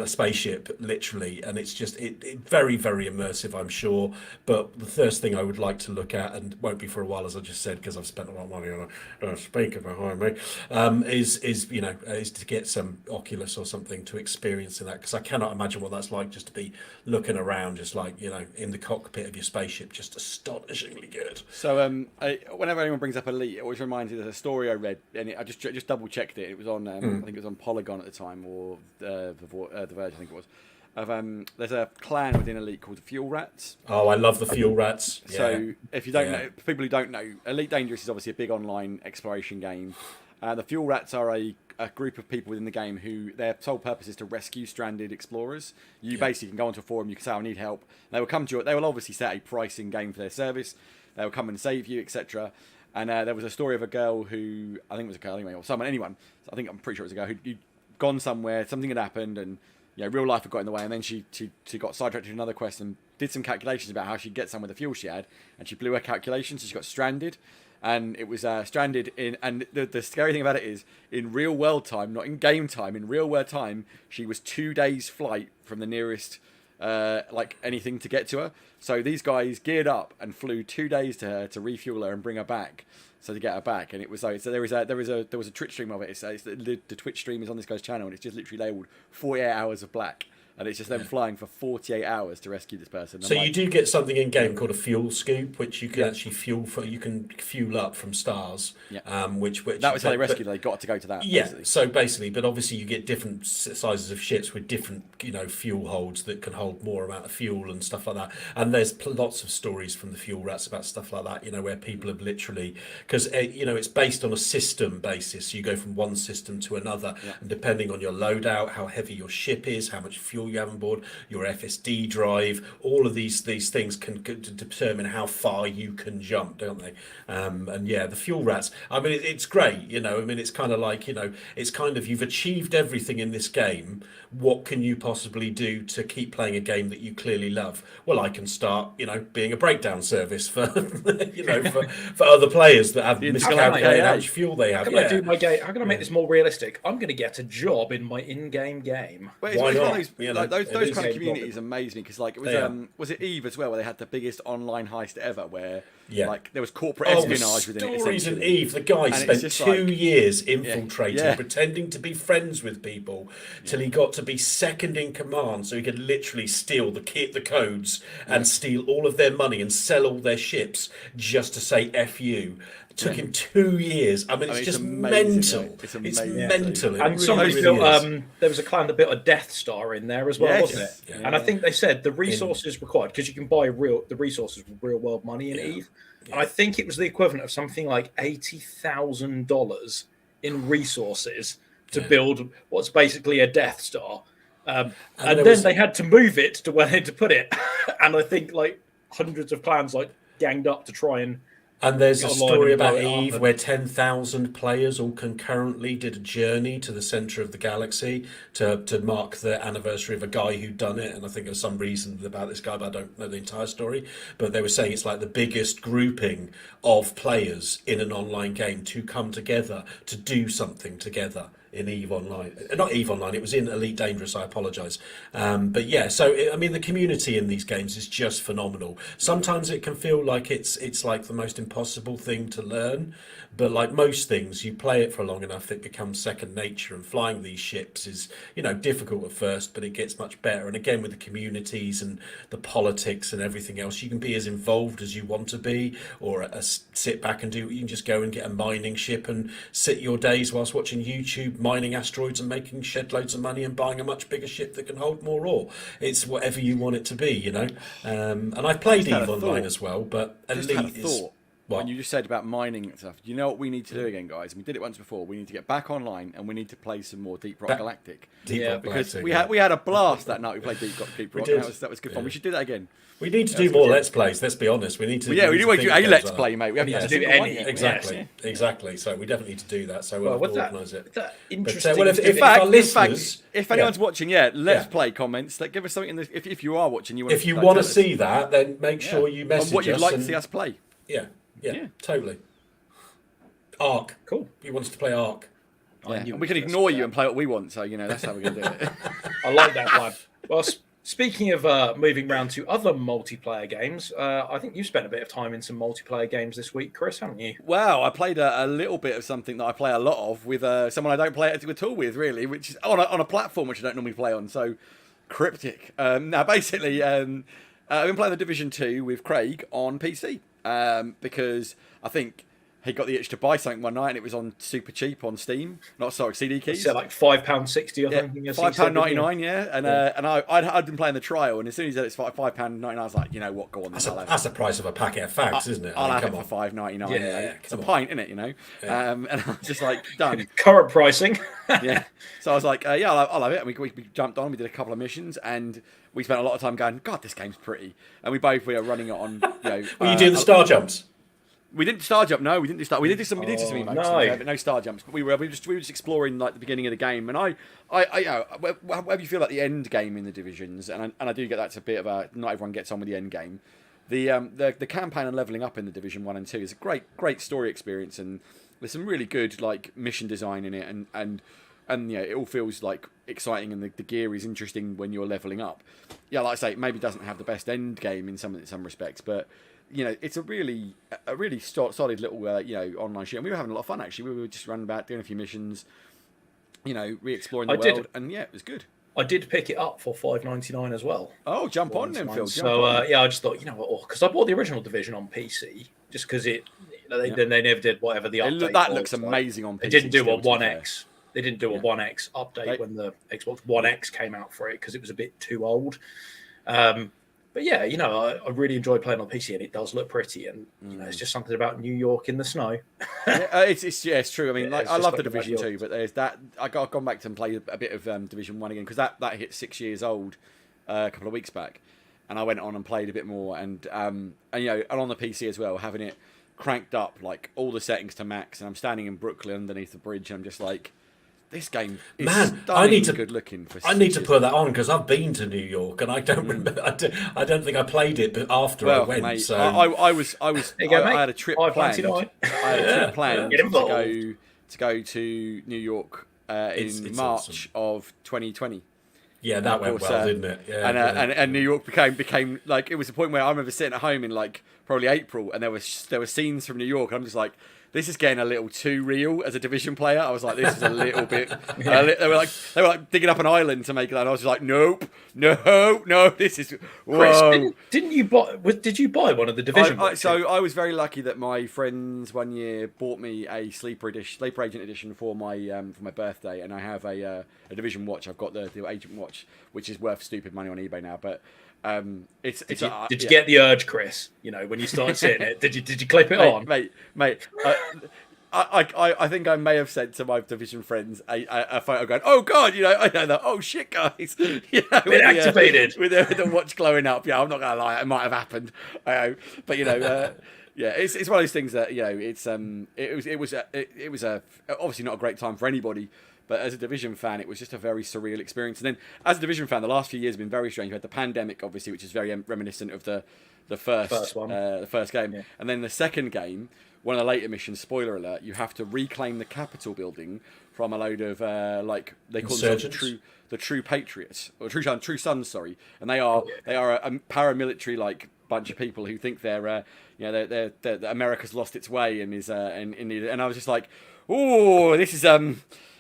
spaceship, literally, and it's just very, very immersive, I'm sure. But the first thing I would like to look at, and won't be for a while, as I just said, because I've spent a lot of money on a speaker behind me, is to get some Oculus or something to experience in that, because I cannot imagine what that's like, just to be looking around, just like, you know, in the cockpit of your spaceship, just astonishingly good. So whenever anyone brings up Elite, it always reminds me of a story I read, and I just double checked it. It was on I think it was on Polygon at the time, or the Verge, I think it was. There's a clan within Elite called the Fuel Rats. Oh, I love the Fuel Rats. Yeah. So if you don't know, people who don't know, Elite Dangerous is obviously a big online exploration game. The Fuel Rats are a group of people within the game who their sole purpose is to rescue stranded explorers. You basically can go onto a forum, you can say, I need help. They will come to you. They will obviously set a price in game for their service. They will come and save you, etc. And there was a story of a girl who, I think it was a girl anyway, or anyone. I'm pretty sure it was a girl who'd gone somewhere, something had happened, and real life had got in the way, and then she got sidetracked to another quest and did some calculations about how she'd get some with the fuel she had, and she blew her calculations, so she got stranded, and it was stranded in. And the scary thing about it is, in real world time, not in game time, in real world time, she was 2 days flight from the nearest anything to get to her. So these guys geared up and flew 2 days to her to refuel her and bring her back. So to get her back, and it was like, so there was a Twitch stream of it. It's the Twitch stream is on this guy's channel, and it's just literally labelled 48 hours of black. and it's just them flying for 48 hours to rescue this person. So you do get something in game called a fuel scoop, which you can actually fuel for. You can fuel up from stars. Yeah. Which that was how they rescued. They got to go to that. Yeah. Basically. So basically, but obviously you get different sizes of ships with different, fuel holds that can hold more amount of fuel and stuff like that. And there's lots of stories from the fuel rats about stuff like that. Where people have literally, because it's based on a system basis. So you go from one system to another, and depending on your loadout, how heavy your ship is, how much fuel you have on board, your FSD drive, all of these things can determine how far you can jump, don't they? And yeah, the fuel rats. I mean, it's great. It's kind of like it's kind of, you've achieved everything in this game. What can you possibly do to keep playing a game that you clearly love? Well, I can start, being a breakdown service for for other players that have miscalculated how much fuel they have. How can I do my game? How can I make this more realistic? I'm going to get a job in my in-game game. Well, why not? Those kind of communities amaze me because it was was it Eve as well, where they had the biggest online heist ever, where there was corporate espionage within it. Stories in Eve, the guy spent 2 years infiltrating, pretending to be friends with people, till he got to be second in command, so he could literally steal the codes and steal all of their money and sell all their ships just to say F you. It took him 2 years. I mean, it's just mental. It's mental. And somebody built, there was a clan that built a Death Star in there as well, wasn't it? Yeah. And I think they said the resources required, because you can buy the resources with real world money in Eve. And I think it was the equivalent of something like $80,000 in resources to build what's basically a Death Star. And then they had to move it to where they had to put it. And I think hundreds of clans ganged up to try and. And there's a story about Eve where 10,000 players all concurrently did a journey to the center of the galaxy to mark the anniversary of a guy who'd done it. And I think there's some reason about this guy, but I don't know the entire story. But they were saying it's like the biggest grouping of players in an online game to come together to do something together. In Eve Online, not Eve Online, it was in Elite Dangerous, I apologise. But yeah, so the community in these games is just phenomenal. Sometimes it can feel like it's like the most impossible thing to learn, but like most things, you play it for long enough, it becomes second nature. And flying these ships is, difficult at first, but it gets much better. And again, with the communities and the politics and everything else, you can be as involved as you want to be, or sit back and you can just go and get a mining ship and sit your days whilst watching YouTube, mining asteroids and making shed loads of money and buying a much bigger ship that can hold more ore. It's whatever you want it to be, And I've played Eve Online as well, but Elite is. When you just said about mining and stuff, you know what we need to do again, guys? We did it once before. We need to get back online and we need to play some more Deep Rock Galactic. Because we had a blast that night. We played Deep Rock. That was good fun. We should do that again. We need to do more Let's Plays. Let's be honest. We need to. We do a Let's Play, mate. We haven't to do any. Exactly. So we definitely need to do that. So we'll have to organise it. Interesting. If anyone's watching, Let's Play comments. Give us something. If you are watching, if you want to see that, then make sure you message us. What you'd like to see us play. Yeah, totally. Ark. Cool. He wants to play Ark. Yeah. And we can ignore you and play what we want, so that's how we're going to do it. I like that one. Well, speaking of moving around to other multiplayer games, I think you've spent a bit of time in some multiplayer games this week, Chris, haven't you? Well, I played a little bit of something that I play a lot of with someone I don't play it at all with, really, which is on a platform which I don't normally play on, so Cryptic. Now, basically, I've been playing The Division 2 with Craig on PC. Because I think he got the itch to buy something one night and it was on super cheap on Steam. CD keys. So like £5.60 or something. £5.99, And I'd been playing the trial, and as soon as he said it's £5.99, I was like, you know what, go on. That's the price of a packet of fags, isn't it? I'll have it for £5.99. It's a pint, isn't it? And I was just like, done. Current pricing. So I was like, I'll have it. And we jumped on. We did a couple of missions, and we spent a lot of time going, God, this game's pretty. And we were running it on. Were you doing the star jumps? We didn't star jump. No, we didn't do star. We did some emotes, but no star jumps. But we were just exploring like the beginning of the game. And whatever you feel like the end game in the divisions, and I do get that's a bit of a not everyone gets on with the end game. The campaign and leveling up in the Division 1 and 2 is a great story experience, and there's some really good like mission design in it, and it all feels like exciting, and the gear is interesting when you're leveling up. Like I say, it maybe doesn't have the best end game in some respects, but it's a really solid little online shit. And we were having a lot of fun actually. We were just running about doing a few missions, re-exploring the world, and it was good. I did pick it up for $5.99 as well. Oh, jump on then, Phil. Yeah, I just thought, because I bought the original Division on PC, just because they never did whatever the update. That looks amazing on PC. They didn't do a 1X. They didn't do a 1X update when the Xbox One X came out for it because it was a bit too old. But yeah, I really enjoy playing on PC, and it does look pretty. And it's just something about New York in the snow. It's true. I mean, I love the Division 2, but there's that. I've gone back to and play a bit of Division 1 again because that hit 6 years old a couple of weeks back, and I went on and played a bit more, and on the PC as well, having it cranked up like all the settings to max, and I'm standing in Brooklyn underneath the bridge, and I'm just like, this game is good looking. I need to put that on because I've been to New York and I don't remember. I don't think I played it, but after I went, mate, so I had a trip planned. To go to New York in March of 2020. Yeah, that went well, didn't it? Yeah, and New York became like, it was a point where I remember sitting at home in like probably April, and there were scenes from New York. And I'm just like, this is getting a little too real as a Division player. I was like, this is a little bit. They were like digging up an island to make that. And I was just like, nope, no, this is. Whoa. Chris, didn't you buy? Did you buy one of the Division? So I was very lucky that my friends one year bought me a Sleeper Agent edition for my birthday, and I have a Division watch. I've got the Agent watch, which is worth stupid money on eBay now, but. Did you get the urge, Chris? When you started seeing it, did you clip it on, mate? I think I may have sent to my Division friends a photo going, oh god, I know that. Oh shit, guys, been activated with the watch glowing up. Yeah, I'm not gonna lie, it might have happened. But yeah, it's one of those things that it was obviously not a great time for anybody. But as a Division fan, it was just a very surreal experience. And then, as a Division fan, the last few years have been very strange. You had the pandemic, obviously, which is very reminiscent of the first one, the first game. Yeah. And then the second game, one of the later missions, spoiler alert, you have to reclaim the Capitol building from a load of they call themselves the True Patriots or True Sons, sorry. And they are a paramilitary like bunch of people who think they're America's lost its way and is and I was just like, oh, this is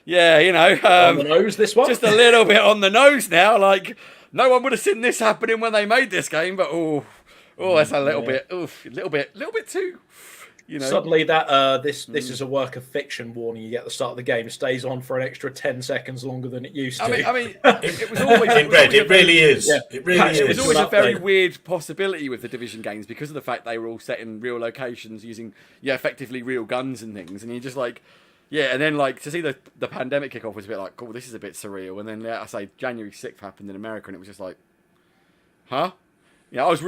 yeah, on the nose, this one? Just a little bit on the nose now. Like, no one would have seen this happening when they made this game, but that's a little bit too, Suddenly that this is a work of fiction warning you get at the start of the game stays on for an extra 10 seconds longer than it used to. I mean, it was always it really is. Yeah. It really is. It was always a very weird possibility with the Division games because of the fact they were all set in real locations using effectively real guns and things, and you're just like. Yeah, and then like to see the pandemic kick off was a bit like, cool, this is a bit surreal. And then I say January 6th happened in America, and it was just like, huh? I was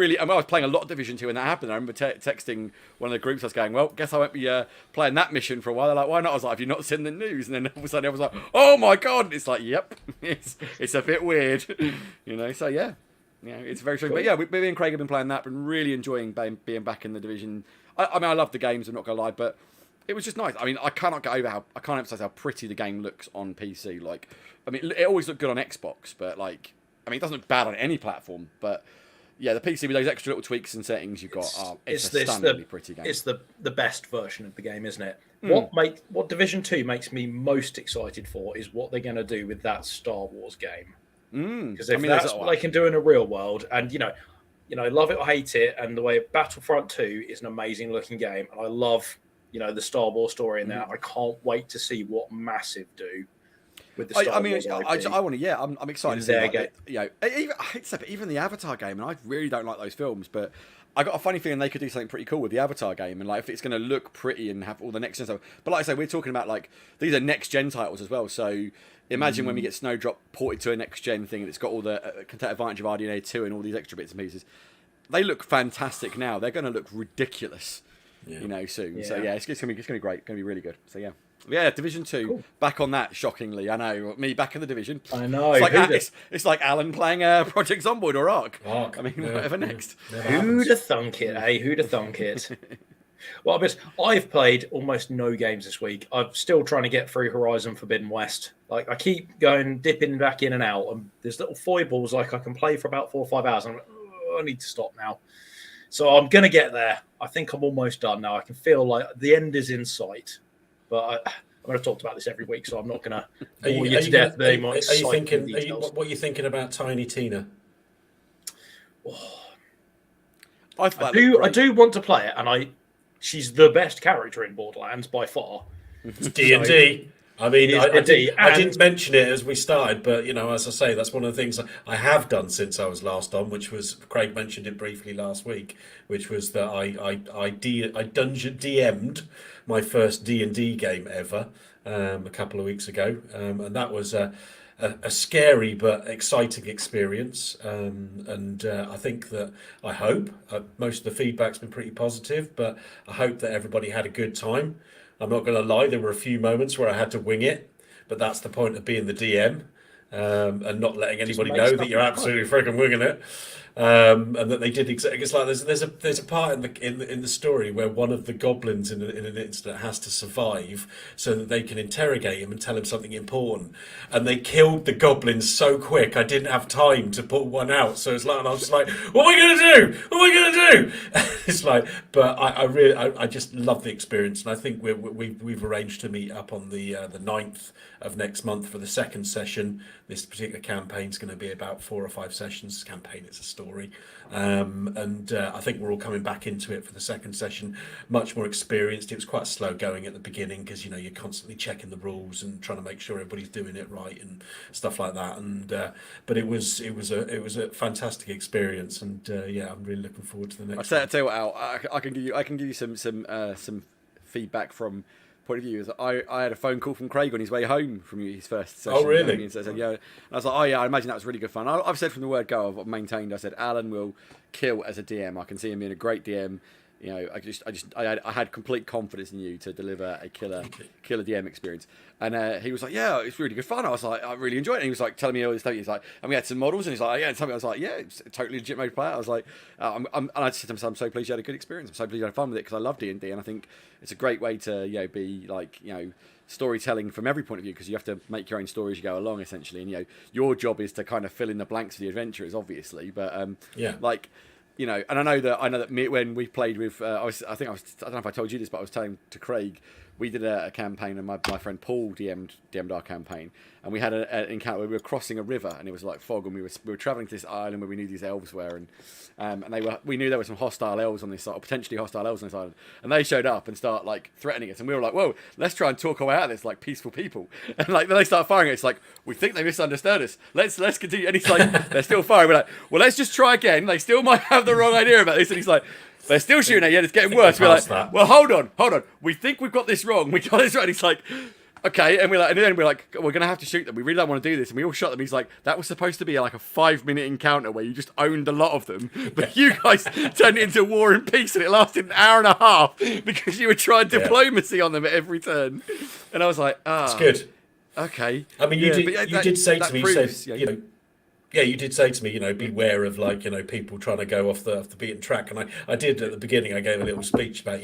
playing a lot of Division 2 when that happened. I remember texting one of the groups. I was going, well, guess I won't be playing that mission for a while. They're like, why not? I was like, have you not seen the news? And then all of a sudden I was like, oh my god! And it's like, yep, it's a bit weird, So yeah, it's very true. Cool. But yeah, me and Craig have been playing that, been really enjoying being back in the Division. I mean, I love the games. I'm not gonna lie, but. It was just nice. I mean, I can't emphasize how pretty the game looks on PC. Like, I mean, it always looked good on Xbox, but it doesn't look bad on any platform. But yeah, the PC with those extra little tweaks and settings you've got, it's a stunningly pretty game. It's the best version of the game, isn't it? What Division 2 makes me most excited for is what they're going to do with that Star Wars game. Because if that's what they can do in a real world, and love it or hate it, and the way Battlefront 2 is an amazing looking game, and I love. The Star Wars story in that. I can't wait to see what Massive do with the Star Wars IP. I want to. Yeah, I'm excited to see even the Avatar game, and I really don't like those films, but I got a funny feeling they could do something pretty cool with the Avatar game, and if it's going to look pretty and have all the next gen stuff. But like I say, we're talking about these are next gen titles as well. So imagine when we get Snowdrop ported to a next gen thing, and it's got all the can take advantage of RDNA 2 and all these extra bits and pieces. They look fantastic now. They're going to look ridiculous. Soon. Yeah. So yeah, it's gonna be great. Gonna be really good. So yeah, Division 2 cool. Back on that. Shockingly, I know me back in the Division. I know. It's like Alan playing Project Zomboid or Ark. I mean, whatever next. Who'd have thunk it? Who'd have thunk it? Well, I've played almost no games this week. I'm still trying to get through Horizon Forbidden West. I keep dipping back in and out, and there's little foibles I can play for about 4 or 5 hours. And I'm like, I need to stop now. So I'm going to get there. I think I'm almost done now. I can feel like the end is in sight. But I've talked about this every week, so I'm not going to bore you to death. Are you thinking? What are you thinking about Tiny Tina? Oh. I do want to play it, and she's the best character in Borderlands by far. It's D&D. I mean, I didn't mention it as we started, but as I say, that's one of the things I have done since I was last on, which was Craig mentioned it briefly last week, which was that I dungeon DM'd my first D&D game ever a couple of weeks ago, and that was a scary but exciting experience, and I think that I hope most of the feedback's been pretty positive, but I hope that everybody had a good time. I'm not going to lie, there were a few moments where I had to wing it, but that's the point of being the DM, and not letting anybody know that you're absolutely freaking winging it. And that they did exactly. It's like there's a part in the story where one of the goblins in an incident has to survive so that they can interrogate him and tell him something important. And they killed the goblins so quick, I didn't have time to put one out. So it's like, and I was just like, what am I going to do? What am I going to do? It's like, but I just love the experience, and I think we've arranged to meet up on the 9th of next month for the second session. This particular campaign is going to be about 4 or 5 sessions. Campaign, it's a story, and I think we're all coming back into it for the second session, much more experienced. It was quite slow going at the beginning because you're constantly checking the rules and trying to make sure everybody's doing it right and stuff like that. And but it was a fantastic experience, and yeah, I'm really looking forward to the next. I'll tell you what, Al, I can give you some feedback from point of view. Is I had a phone call from Craig on his way home from his first session. Oh, really? And so I said, yeah. And I was like, oh yeah, I imagine that was really good fun. I've said from the word go, I've maintained. I said Alan will kill as a DM. I can see him being a great DM. I had complete confidence in you to deliver a killer DM experience. And he was like, yeah, it's really good fun. I was like, I really enjoyed it. And he was like telling me all this stuff. He's like, and we had some models, and he's like, yeah, and I was like, yeah, it's a totally legit mode player. I was like, and I said to him, I'm so pleased you had a good experience. I'm so pleased you had fun with it because I love D&D, and I think it's a great way to be like storytelling from every point of view, because you have to make your own story as you go along essentially, and your job is to kind of fill in the blanks for the adventurers, obviously, but yeah, like. And I know that when we played with, I don't know if I told you this, but I was telling to Craig, we did a campaign, and my friend Paul DM'd our campaign, and we had an encounter where we were crossing a river, and it was like fog, and we were travelling to this island where we knew these elves were, and we knew there were some hostile elves on this side, or potentially hostile elves on this island, and they showed up and start like threatening us, and we were like, whoa, let's try and talk our way out of this like peaceful people, and like then they start firing. It's like, we think they misunderstood us. Let's continue, and he's like, they're still firing. We're like, well, let's just try again. They still might have the wrong idea about this, and he's like, they're still shooting at you, and it's getting worse. We're like, well, hold on. We think we've got this wrong. We got this right. And he's like, okay. And then we're like, we're going to have to shoot them. We really don't want to do this. And we all shot them. He's like, that was supposed to be like a 5-minute encounter where you just owned a lot of them. But you guys turned it into War and Peace, and it lasted an hour and a half because you were trying diplomacy on them at every turn. And I was like, it's good. Okay. I mean, you did say to me, proves, you said, yeah, you did say to me, beware of people trying to go off the beaten track, and I did at the beginning. I gave a little speech about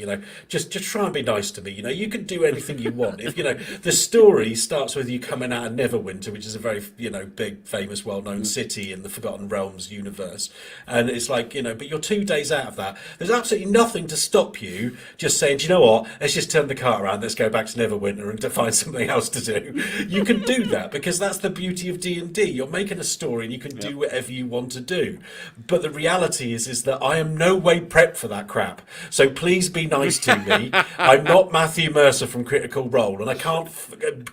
just try and be nice to me. You can do anything you want. If the story starts with you coming out of Neverwinter, which is a very big, famous, well-known city in the Forgotten Realms universe, and it's like but you're 2 days out of that. There's absolutely nothing to stop you just saying, do you know what? Let's just turn the car around. Let's go back to Neverwinter and to find something else to do. You can do that because that's the beauty of D&D. You're making a story. You can do whatever you want to do, but the reality is that I am no way prepped for that crap. So please be nice to me. I'm not Matthew Mercer from Critical Role, and I can't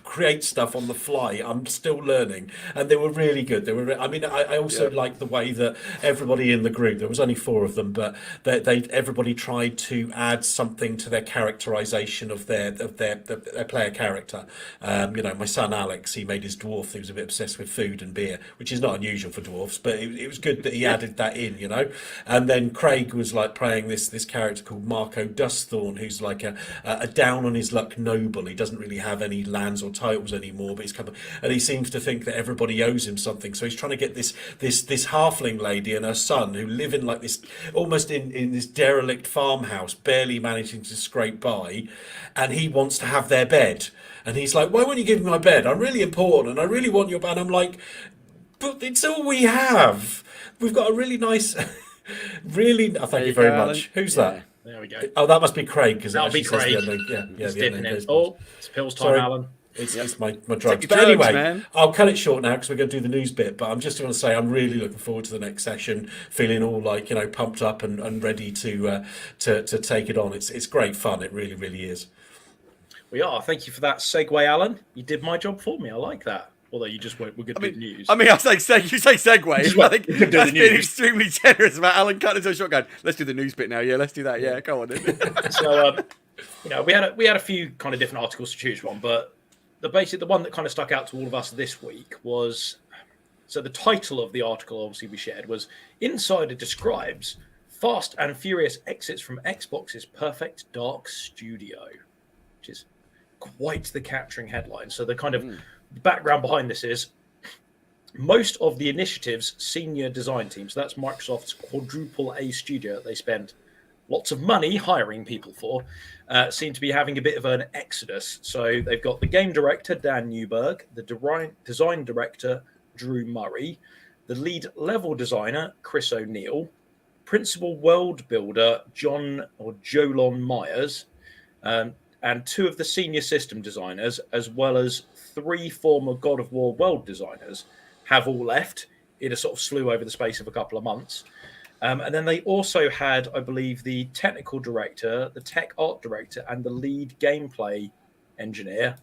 create stuff on the fly. I'm still learning, and they were really good. I also like the way that everybody in the group. There was only 4 of them, but everybody tried to add something to their characterization of their player character. My son Alex, he made his dwarf. He was a bit obsessed with food and beer, which is not unusual for dwarfs, but it was good that he added that in, And then Craig was like playing this character called Marco Dustthorn, who's like a down on his luck noble. He doesn't really have any lands or titles anymore, but and he seems to think that everybody owes him something. So he's trying to get this halfling lady and her son, who live in like this almost in this derelict farmhouse, barely managing to scrape by, and he wants to have their bed. And he's like, why won't you give me my bed? I'm really important and I really want your bed. I'm like, but it's all we have. We've got a really nice, thank you very much. Who's that? There we go. Oh, that must be Craig because that'll be Craig. He's dipping in. Oh, it's pills time, Alan. It's my drugs. But anyway, man. I'll cut it short now because we're going to do the news bit. But I'm just going to say I'm really looking forward to the next session, feeling all like pumped up and ready to take it on. It's great fun. It really, really is. We are. Thank you for that segue, Alan. You did my job for me. I like that. Although you just went, we're going to do the news. I mean, you say segue. I think that's been extremely generous about Alan cutting it so short. Going, let's do the news bit now. Yeah, let's do that. Yeah, go on. So, we had a few kind of different articles to choose from, but the one that kind of stuck out to all of us this week was, so the title of the article obviously we shared was Insider Describes Fast and Furious Exits from Xbox's Perfect Dark Studio, which is quite the capturing headline. So the kind of background behind this is most of the initiative's senior design team, so that's Microsoft's quadruple A studio that they spend lots of money hiring people for, seem to be having a bit of an exodus. So they've got the game director, Dan Newberg, the design director, Drew Murray, the lead level designer, Chris O'Neill, principal world builder, Jolon Myers, and two of the senior system designers, as well as 3 former God of War world designers, have all left in a sort of slew over the space of a couple of months. And then they also had, I believe, the technical director, the tech art director, and the lead gameplay engineer,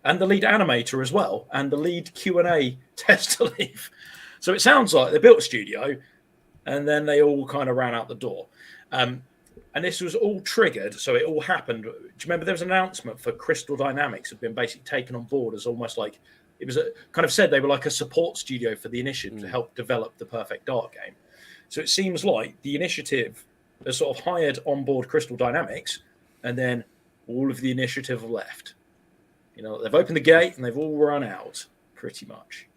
and the lead animator as well, and the lead Q&A tester leave. So it sounds like they built a studio, and then they all kind of ran out the door. And this was all triggered, so it all happened. Do you remember there was an announcement for Crystal Dynamics had been basically taken on board as almost like, it was kind of said they were like a support studio for the initiative to help develop the Perfect Dark game. So it seems like the initiative has sort of hired on board Crystal Dynamics, and then all of the initiative have left. They've opened the gate and they've all run out, pretty much.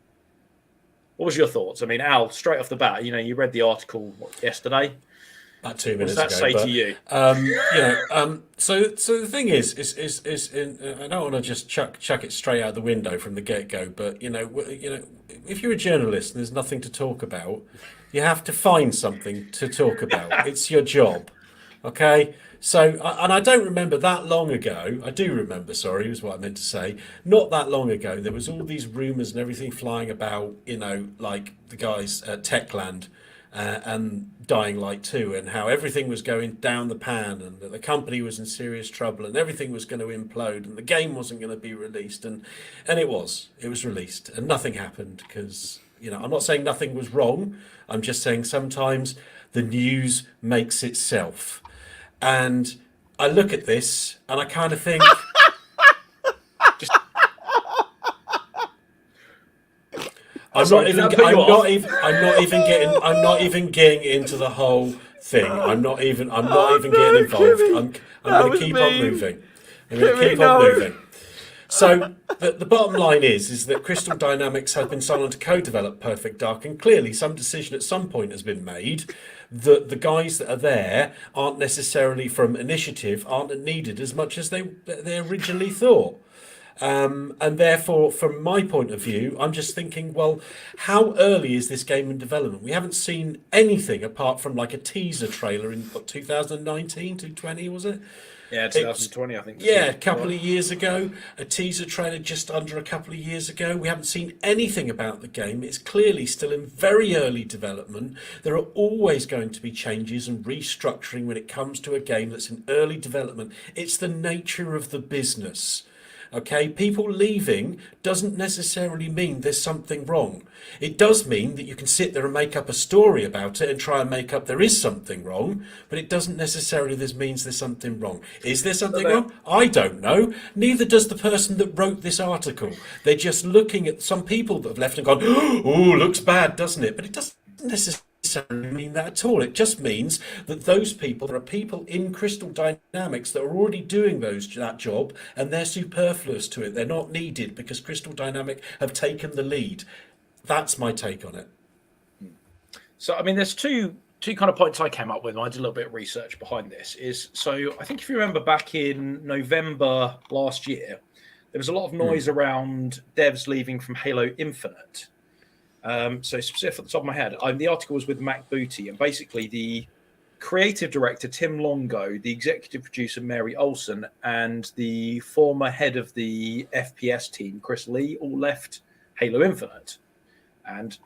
What was your thoughts? I mean, Al, straight off the bat, you read the article yesterday. About 2 minutes ago. What does that say to you? So the thing is I don't want to just chuck it straight out the window from the get-go, but if you're a journalist and there's nothing to talk about, you have to find something to talk about. It's your job, okay? So, and I don't remember that long ago. I do remember, sorry, was what I meant to say. Not that long ago, there was all these rumours and everything flying about, like the guys at Techland and Dying Light 2, and how everything was going down the pan, and that the company was in serious trouble, and everything was going to implode, and the game wasn't going to be released, and it was released, and nothing happened because I'm not saying nothing was wrong. I'm just saying sometimes the news makes itself, and I look at this and I kind of think. I'm not even getting into the whole thing. I'm not even getting involved. I'm going to keep on moving. So the bottom line is that Crystal Dynamics has been signed on to co-develop Perfect Dark, and clearly some decision at some point has been made that the guys that are there aren't necessarily from initiative, aren't needed as much as they originally thought. And therefore, from my point of view, I'm just thinking, well, how early is this game in development? We haven't seen anything apart from like a teaser trailer in 2019, 2020, was it? Yeah, 2020, I think. Yeah, a couple of years ago. A teaser trailer just under a couple of years ago. We haven't seen anything about the game. It's clearly still in very early development. There are always going to be changes and restructuring when it comes to a game that's in early development. It's the nature of the business. Okay, people leaving doesn't necessarily mean there's something wrong. It does mean that you can sit there and make up a story about it and try and make up there is something wrong, but it doesn't necessarily means there's something wrong. Is there something wrong? I don't know. Neither does the person that wrote this article. They're just looking at some people that have left and gone, oh, looks bad, doesn't it? But it doesn't necessarily mean that at all. It just means that those people, there are people in Crystal Dynamics that are already doing that job, and they're superfluous to it. They're not needed because Crystal Dynamics have taken the lead. That's my take on it. So, I mean, there's two kind of points I came up with, and I did a little bit of research behind this. So I think if you remember back in November last year, there was a lot of noise around devs leaving from Halo Infinite. So specific at the top of my head, the article was with Mac Booty, and basically creative director Tim Longo, the executive producer Mary Olsen, and the former head of the FPS team Chris Lee all left Halo Infinite. And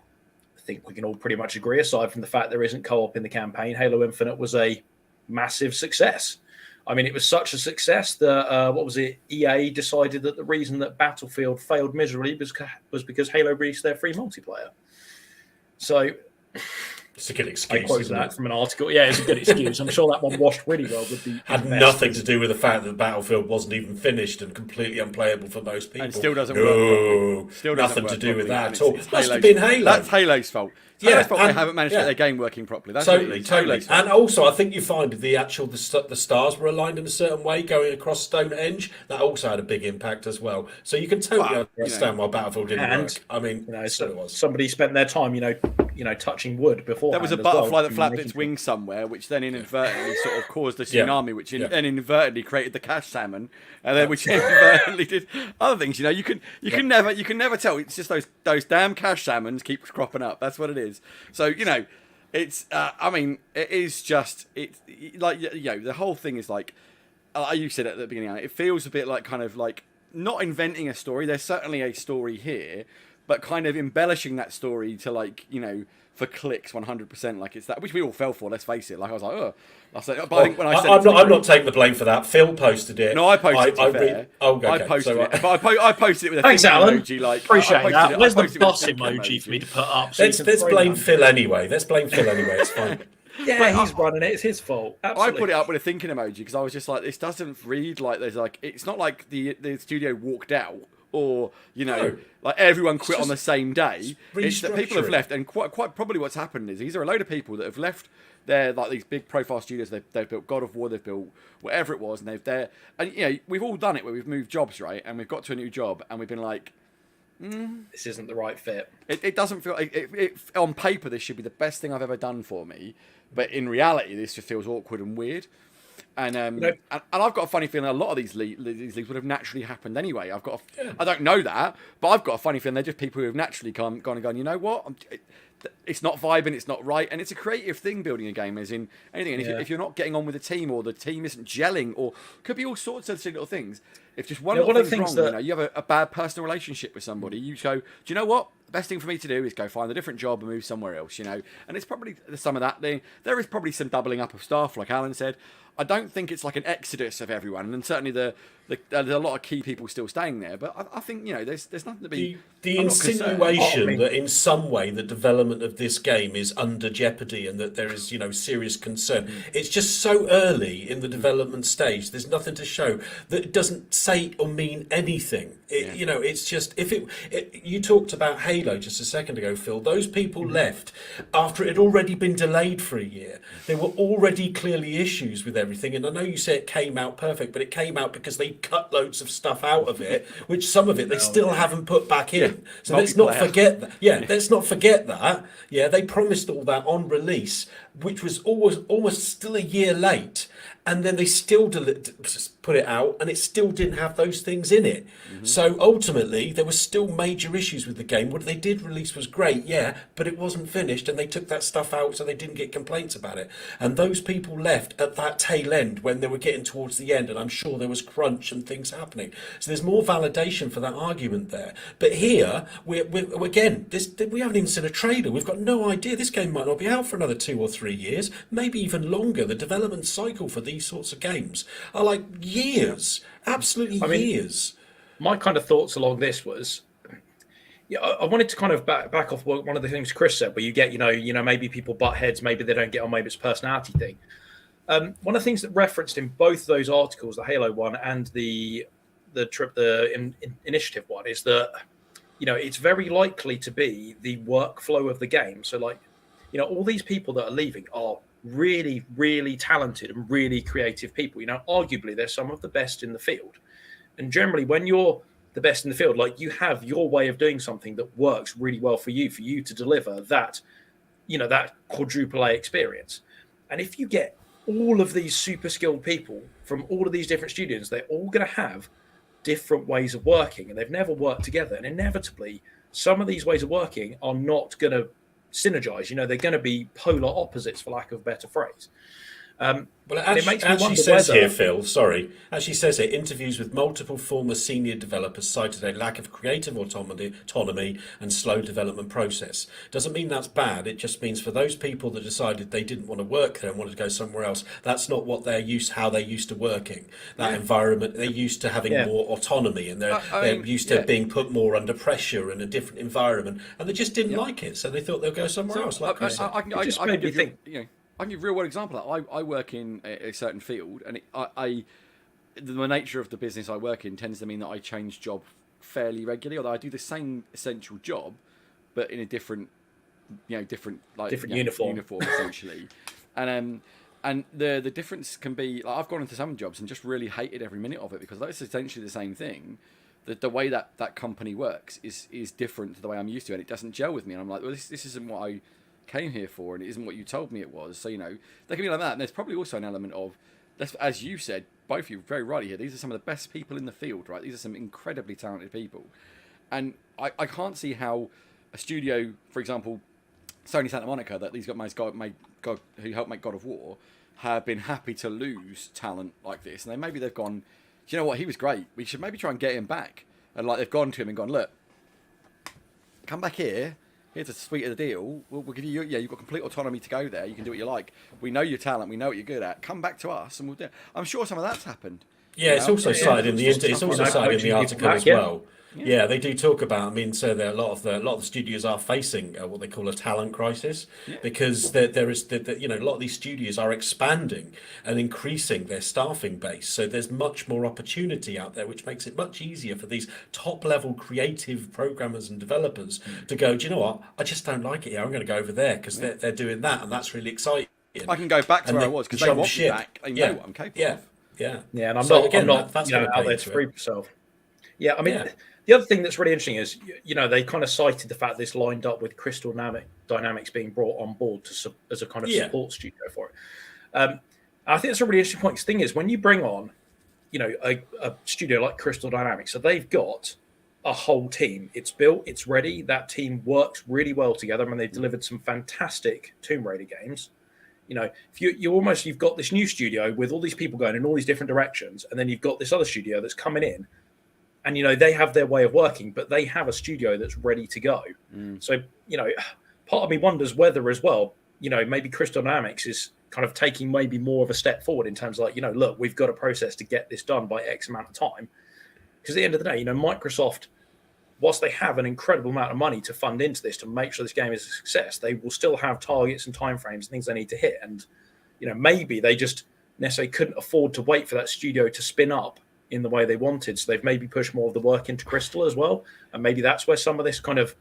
I think we can all pretty much agree, aside from the fact there isn't co-op in the campaign, Halo Infinite was a massive success. I mean, it was such a success that EA decided that the reason that Battlefield failed miserably was because Halo released their free multiplayer. So it's a good excuse. I quote that from an article. Yeah, it's a good excuse. I'm sure that one washed really well with the had nothing to do with the fact that Battlefield wasn't even finished and completely unplayable for most people. And still doesn't work. Still nothing to do with that at all. It must have been Halo. That's Halo's fault. Halo's fault they haven't managed to get their game working properly. That's totally. And also, I think you find the stars were aligned in a certain way going across Stonehenge. That also had a big impact as well. So you can totally understand why Battlefield didn't work. I mean, somebody spent their time, touching wood before. There was a butterfly that flapped its wings somewhere, which then inadvertently sort of caused the tsunami, which then inadvertently created the cash salmon, and then which inadvertently did other things. You can never tell. It's just those damn cash salmons keep cropping up. That's what it is. So it's it is just the whole thing is like you said at the beginning. It feels a bit like kind of like not inventing a story. There's certainly a story here, but kind of embellishing that story to for clicks 100%, like it's that which we all fell for. Let's face it. Like I was like, oh, I think when I said I'm not taking the blame for that. Phil posted it. No, I posted it. I posted it, but I posted it with a thanks, Alan. Emoji. Like appreciate that. Where's the bus emoji for me to put up? So let's blame Phil anyway. It's fine. Yeah, he's running it. It's his fault. Absolutely. I put it up with a thinking emoji because I was just like, this doesn't read like there's like it's not like the studio walked out. Or like everyone quit on the same day. It's that people have left, and quite probably what's happened is these are a load of people that have left their like these big profile studios. They've built God of War, they've built whatever it was, and we've all done it where we've moved jobs, right? And we've got to a new job, and we've been like, this isn't the right fit. It doesn't feel on paper this should be the best thing I've ever done for me, but in reality this just feels awkward and weird. And and I've got a funny feeling a lot of these leagues would have naturally happened anyway. I don't know that, but I've got a funny feeling they're just people who have naturally gone and gone, you know what? It's not vibing, it's not right, and it's a creative thing building a game, as in anything. And if you're not getting on with the team, or the team isn't gelling, or could be all sorts of little things. If just one little thing's wrong, you have a bad personal relationship with somebody, you go, do you know what? The best thing for me to do is go find a different job and move somewhere else, And it's probably some of that. There is probably some doubling up of staff, like Alan said. I don't think it's like an exodus of everyone, and certainly there's a lot of key people still staying there. But I think there's nothing to be. The insinuation that in some way the development of this game is under jeopardy and that there is serious concern. It's just so early in the development stage. There's nothing to show that it doesn't say or mean anything. It's just you talked about Halo just a second ago, Phil. Those people left after it had already been delayed for a year. There were already clearly issues with everything, and I know you say it came out perfect, but it came out because they cut loads of stuff out of it, which some of it they still haven't put back in. So let's not forget that. Let's not forget that. They promised all that on release, which was almost still a year late, and then they still put it out, and it still didn't have those things in it. So ultimately, there were still major issues with the game. What they did release was great, but it wasn't finished, and they took that stuff out so they didn't get complaints about it. And those people left at that tail end when they were getting towards the end, and I'm sure there was crunch and things happening. So there's more validation for that argument there. But here, we haven't even seen a trailer. We've got no idea. This game might not be out for another 2 or 3 years, maybe even longer. The development cycle for these sorts of games are like years, absolutely years. My kind of thoughts along this was, I wanted to kind of back off one of the things Chris said, where you get, maybe people butt heads, maybe they don't get on, maybe it's a personality thing. One of the things that referenced in both those articles, the Halo one and the initiative one, is that it's very likely to be the workflow of the game. So all these people that are leaving are really, really talented and really creative people. Arguably they're some of the best in the field. And generally, when you're the best in the field, you have your way of doing something that works really well for you to deliver that, that quadruple A experience. And if you get all of these super skilled people from all of these different studios, they're all going to have different ways of working, and they've never worked together. And inevitably, some of these ways of working are not going to synergize. You know, they're going to be polar opposites, for lack of a better phrase. Well, it actually says here, Phil, actually says here, interviews with multiple former senior developers cited a lack of creative autonomy and slow development process. Doesn't mean that's bad. It just means for those people that decided they didn't want to work there and wanted to go somewhere else, that's not what how they're used to working. That environment, they're used to having more autonomy, and they're used to being put more under pressure in a different environment, and they just didn't like it, so they thought they'll go somewhere else. Like I can give a real world example. I work in a certain field, and the nature of the business I work in tends to mean that I change job fairly regularly. Although I do the same essential job, but in a different uniform essentially. And the difference can be, like, I've gone into some jobs and just really hated every minute of it, because that's essentially the same thing. The way that company works is different to the way I'm used to, and it doesn't gel with me. And I'm like, well, this isn't what I came here for, and it isn't what you told me it was. So, you know, they can be like that. And there's probably also an element of, as you said, both of you very rightly here, these are some of the best people in the field, right? These are some incredibly talented people. And I can't see how a studio, for example, Sony Santa Monica, that these guys who helped make God of War, have been happy to lose talent like this. And they've gone, do you know what, he was great, we should maybe try and get him back. And like, they've gone to him and gone, look, come back here. Here's a sweet of the deal. We'll give you, you've got complete autonomy to go there. You can do what you like. We know your talent. We know what you're good at. Come back to us, and we'll do it. I'm sure some of that's happened. Yeah, it's also cited in the article as well. Yeah, they do talk about. I mean, so there a lot of the studios are facing what they call a talent crisis, because there is a lot of these studios are expanding and increasing their staffing base. So there's much more opportunity out there, which makes it much easier for these top level creative programmers and developers to go, do you know what? I just don't like it here. I'm going to go over there because they're doing that, and that's really exciting. I can go back to where I was because they want me back. They know what I'm capable of. Yeah, and I'm not out there to prove myself. Yeah, I mean, the other thing that's really interesting is, they kind of cited the fact this lined up with Crystal Dynamics being brought on board as a kind of support studio for it. I think it's a really interesting point. The thing is, when you bring on, a studio like Crystal Dynamics, so they've got a whole team. It's built, it's ready. That team works really well together, and they've delivered some fantastic Tomb Raider games. If you've got this new studio with all these people going in all these different directions, and then you've got this other studio that's coming in, and they have their way of working, but they have a studio that's ready to go. So part of me wonders whether as well, maybe Crystal Dynamics is kind of taking maybe more of a step forward in terms of like, look, we've got a process to get this done by X amount of time. Because at the end of the day, Microsoft, whilst they have an incredible amount of money to fund into this to make sure this game is a success, they will still have targets and timeframes and things they need to hit. And, maybe they just necessarily couldn't afford to wait for that studio to spin up in the way they wanted. So they've maybe pushed more of the work into Crystal as well. And maybe that's where some of this kind of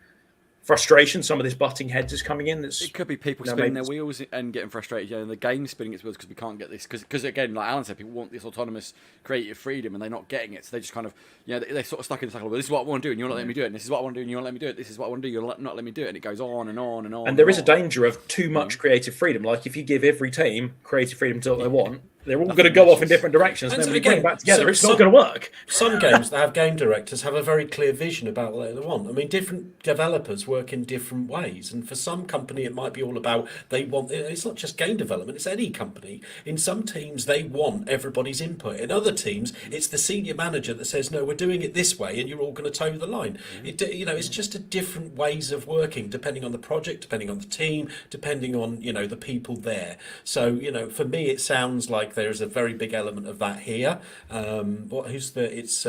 frustration, some of this butting heads is coming in. It could be people spinning their wheels and getting frustrated, and the game's spinning its wheels because we can't get this. Because again, like Alan said, people want this autonomous creative freedom and they're not getting it. So they just kind of, they're sort of stuck in the cycle. Well, this is what I want to do and you're not letting me do it. And this is what I want to do and you're not letting me do it. This is what I want to do, you're not letting me do it. And it goes on and on and on. And there is a danger of too much creative freedom. Like if you give every team creative freedom to do what they want, they're all going to go off in different directions. And then when you bring them back together, it's not going to work. Some games that have game directors have a very clear vision about what they want. I mean, different developers work in different ways. And for some company, it might be all about it's not just game development, it's any company. In some teams, they want everybody's input. In other teams, it's the senior manager that says, no, we're doing it this way and you're all going to toe the line. It's just a different ways of working, depending on the project, depending on the team, depending on, the people there. So, for me, it sounds like there's a very big element of that here. It's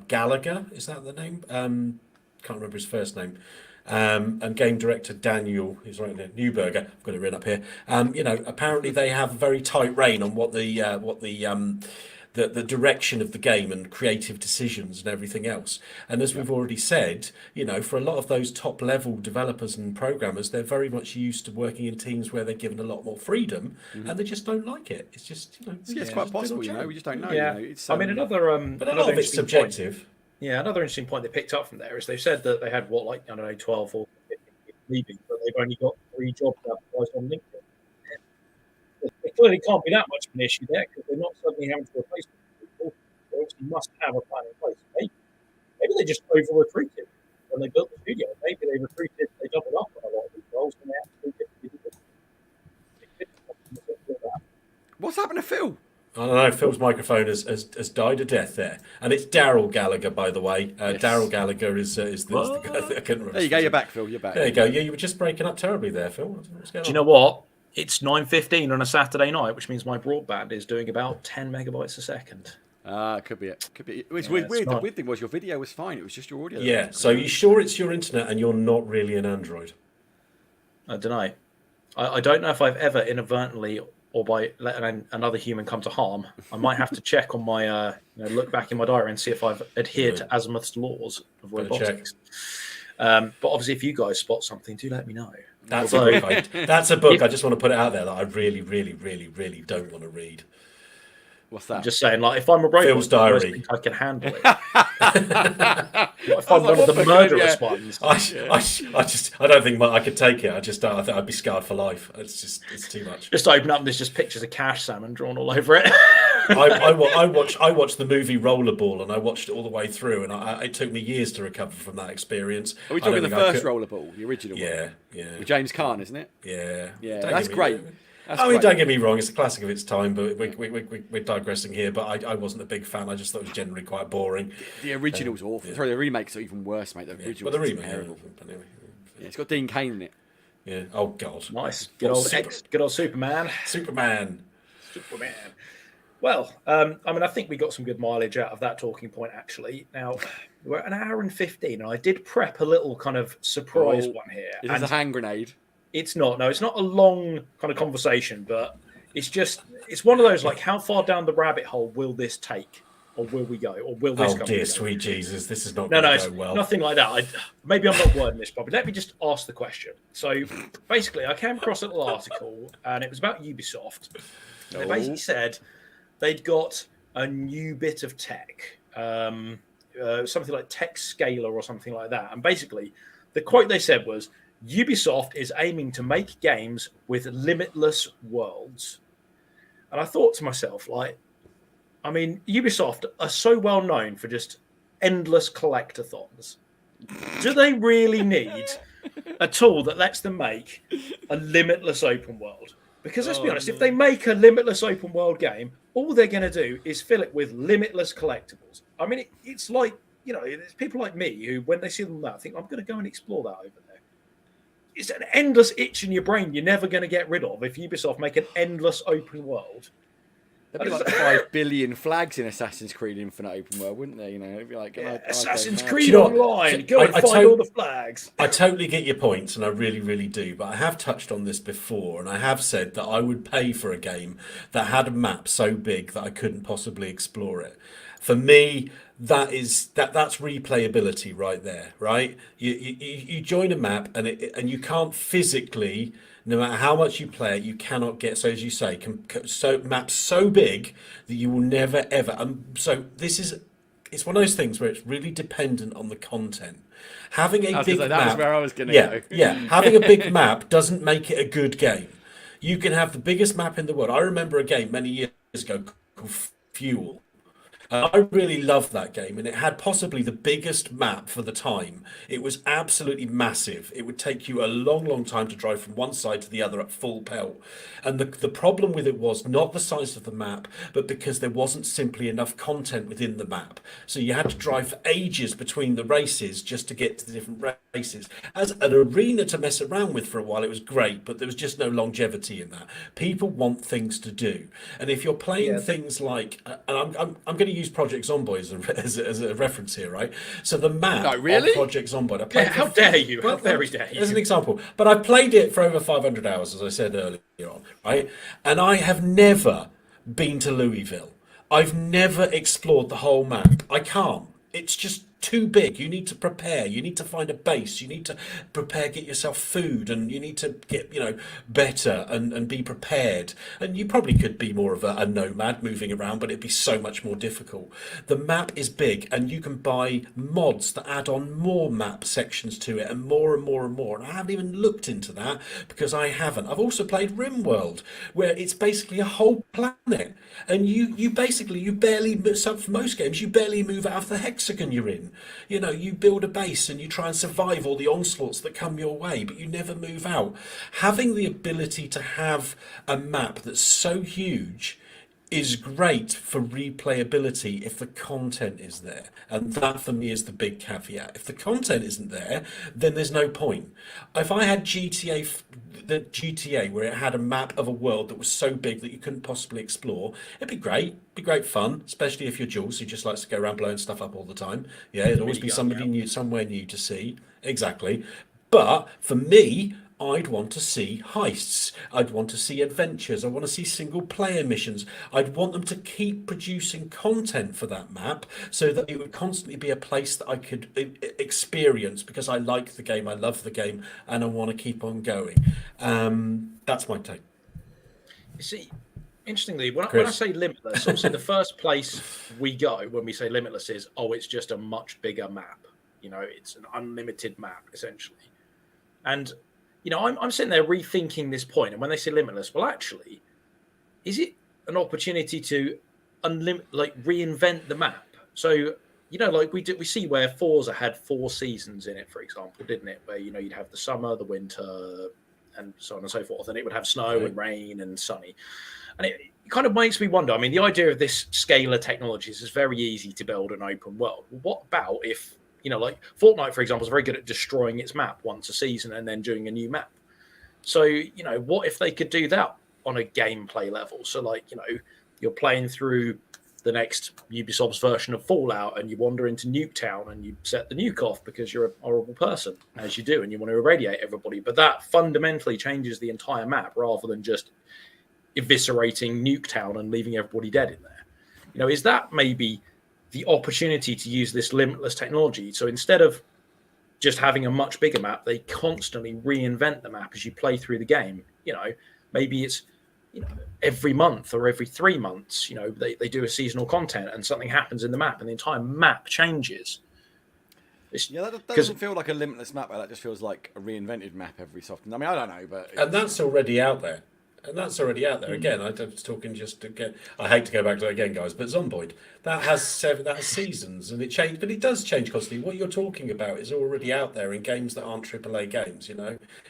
Gallagher, is that the name? Can't remember his first name. And game director Daniel, who's right there, Newberger, I've got it written up here. Apparently they have a very tight rein on what the direction of the game and creative decisions and everything else. And as we've already said, for a lot of those top level developers and programmers, they're very much used to working in teams where they're given a lot more freedom, and they just don't like it. It's just, it's quite possible, we just don't know. Yeah. I mean, but a lot of it's subjective. Point. Yeah, another interesting point they picked up from there is they said that they had 12 or 15 people leaving, but they've only got 3 jobs advertised on LinkedIn. It clearly can't be that much of an issue there because they're not suddenly having to replace people. They obviously must have a plan in place. Maybe they just over-recruited when they built the studio. Maybe they doubled up on a lot of these roles and Phil? I don't know. Phil's microphone has died a death there, and it's Daryl Gallagher, by the way. Yes. Daryl Gallagher is the guy that I couldn't remember. There you go. You're back, Phil. You're back. There you go. Yeah, you were just breaking up terribly there, Phil. What's going on? Do you know what? It's 9:15 on a Saturday night, which means my broadband is doing about 10 megabytes a second. Could be it. Could be. It was weird. The weird thing was your video was fine. It was just your audio. Yeah. So you sure it's your internet and you're not really an Android? I don't know. I don't know if I've ever inadvertently or by letting another human come to harm. I might have to check on my look back in my diary and see if I've adhered to Azimuth's laws of robotics. But obviously, if you guys spot something, do let me know. That's a book. That's a book. I just want to put it out there that I really, really, really, really don't want to read. What's that? I'm just saying, like, if I'm a robot, Phil's diary. I can handle it. What if I'm one of the murderous ones? I don't think I could take it. I think I'd be scarred for life. It's too much. Just open up and there's just pictures of cash salmon drawn all over it. I watched the movie Rollerball and I watched it all the way through, and it took me years to recover from that experience. Are we talking the first Rollerball, the original one? Yeah. With James Caan, isn't it? Yeah. That's great. Don't get me wrong, it's a classic of its time, but we're digressing here. But I wasn't a big fan. I just thought it was generally quite boring. The original's awful. Yeah. Sorry, the remake's even worse, mate. The original's terrible. Anyway. Yeah, it's got Dean Cain in it. Yeah. Oh God. Nice. Good old Superman. Superman. Well, I think we got some good mileage out of that talking point, actually. Now, we're at 1 hour and 15, and I did prep a little kind of surprise one here. Is this a hand grenade? It's not. No, it's not a long kind of conversation, but it's one of those, like, how far down the rabbit hole will this take? Or will we go? Or will this go? Oh, dear sweet Jesus, this is not going to go well. Nothing like that. Maybe I'm not wording this properly. Let me just ask the question. So, basically, I came across a little article, and it was about Ubisoft. They basically said they'd got a new bit of tech, something like Tech Scaler or something like that. And basically, the quote they said was, Ubisoft is aiming to make games with limitless worlds. And I thought to myself, Ubisoft are so well known for just endless collectathons. Do they really need a tool that lets them make a limitless open world? Because let's be honest, if they make a limitless open world game, all they're going to do is fill it with limitless collectibles. I mean, it's like, there's people like me who, when they see them now, think, I'm going to go and explore that over there. It's an endless itch in your brain you're never going to get rid of if Ubisoft make an endless open world. There'd be like 5 billion flags in Assassin's Creed Infinite Open World, wouldn't there? It'd be like Assassin's Creed Online. Go and find all the flags. I totally get your points, and I really, really do. But I have touched on this before, and I have said that I would pay for a game that had a map so big that I couldn't possibly explore it. For me, that's replayability right there, right? You join a map and you can't physically, no matter how much you play it, you cannot get, so as you say, maps so big that you will never ever. So it's one of those things where it's really dependent on the content. Having a big map, that was where I was going to go. Yeah, having a big map doesn't make it a good game. You can have the biggest map in the world. I remember a game many years ago called Fuel. I really loved that game, and it had possibly the biggest map for the time. It was absolutely massive. It would take you a long, long time to drive from one side to the other at full pelt. And the problem with it was not the size of the map, but because there wasn't simply enough content within the map. So you had to drive for ages between the races just to get to the different races. As an arena to mess around with for a while, it was great, but there was just no longevity in that. People want things to do. And if you're playing things like, and I'm going to use Project Zomboid as a reference here, right? So the map of Project Zomboid. How dare you? How very dare you? As an example. But I've played it for over 500 hours, as I said earlier on, right? And I have never been to Louisville. I've never explored the whole map. I can't. It's just too big. You need to prepare. You need to find a base. You need to prepare, get yourself food, and you need to get, better and be prepared. And you probably could be more of a nomad moving around, but it'd be so much more difficult. The map is big, and you can buy mods that add on more map sections to it, and more and more and more. And I haven't even looked into that because I haven't. I've also played RimWorld, where it's basically a whole planet, and you barely, for most games, you barely move out of the hexagon you're in. You build a base and you try and survive all the onslaughts that come your way, but you never move out. Having the ability to have a map that's so huge is great for replayability if the content is there. And that for me is the big caveat. If the content isn't there, then there's no point. If I had the GTA where it had a map of a world that was so big that you couldn't possibly explore, it'd be great. It'd be great fun, especially if you're Jules, who just likes to go around blowing stuff up all the time. Yeah, there'd always be somebody new, somewhere new to see. Exactly. But for me, I'd want to see heists. I'd want to see adventures. I want to see single player missions. I'd want them to keep producing content for that map so that it would constantly be a place that I could experience because I like the game, I love the game, and I want to keep on going. That's my take. You see, interestingly, when I say limitless, obviously the first place we go when we say limitless is, it's just a much bigger map. It's an unlimited map, essentially. And I'm sitting there rethinking this point, and when they say limitless, well, actually, is it an opportunity to reinvent the map? So, we see where Forza had 4 seasons in it, for example, didn't it? Where you'd have the summer, the winter, and so on and so forth, and it would have snow and rain and sunny, and it kind of makes me wonder. I mean, the idea of this scalar technologies is very easy to build an open world. What about if Fortnite, for example, is very good at destroying its map once a season and then doing a new map. So, what if they could do that on a gameplay level? So, you're playing through the next Ubisoft's version of Fallout and you wander into Nuketown and you set the nuke off because you're a horrible person, as you do, and you want to irradiate everybody. But that fundamentally changes the entire map rather than just eviscerating Nuketown and leaving everybody dead in there. Is that maybe the opportunity to use this limitless technology? So instead of just having a much bigger map, they constantly reinvent the map as you play through the game. Maybe it's every month or every 3 months, they do a seasonal content and something happens in the map and the entire map changes. That doesn't feel like a limitless map. That just feels like a reinvented map every so often. I mean, I don't know, but and that's already out there. Again, I was talking just again. I hate to go back to it again, guys, but Zomboid that has seasons, and it changed, but it does change constantly. What you're talking about is already out there in games that aren't AAA games.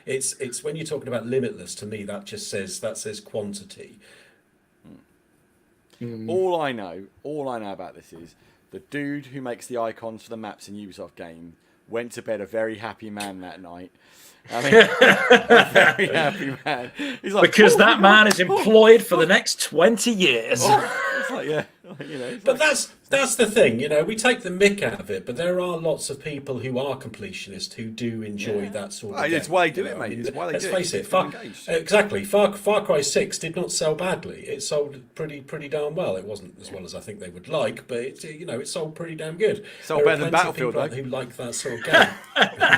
It's when you're talking about limitless. To me, that says quantity. All I know about this is the dude who makes the icons for the maps in Ubisoft game went to bed a very happy man that night. I mean, a very happy man. He's like, because that man is employed for the next 20 years. It's like, but that's the thing, we take the mick out of it, but there are lots of people who are completionists who do enjoy that sort of game. It's why they do it, mate. It's why they do it. Let's face it. Exactly. Far Cry 6 did not sell badly. It sold pretty darn well. It wasn't as well as I think they would like, but it sold pretty damn good. Sold better than Battlefield, though. Who like that sort of game?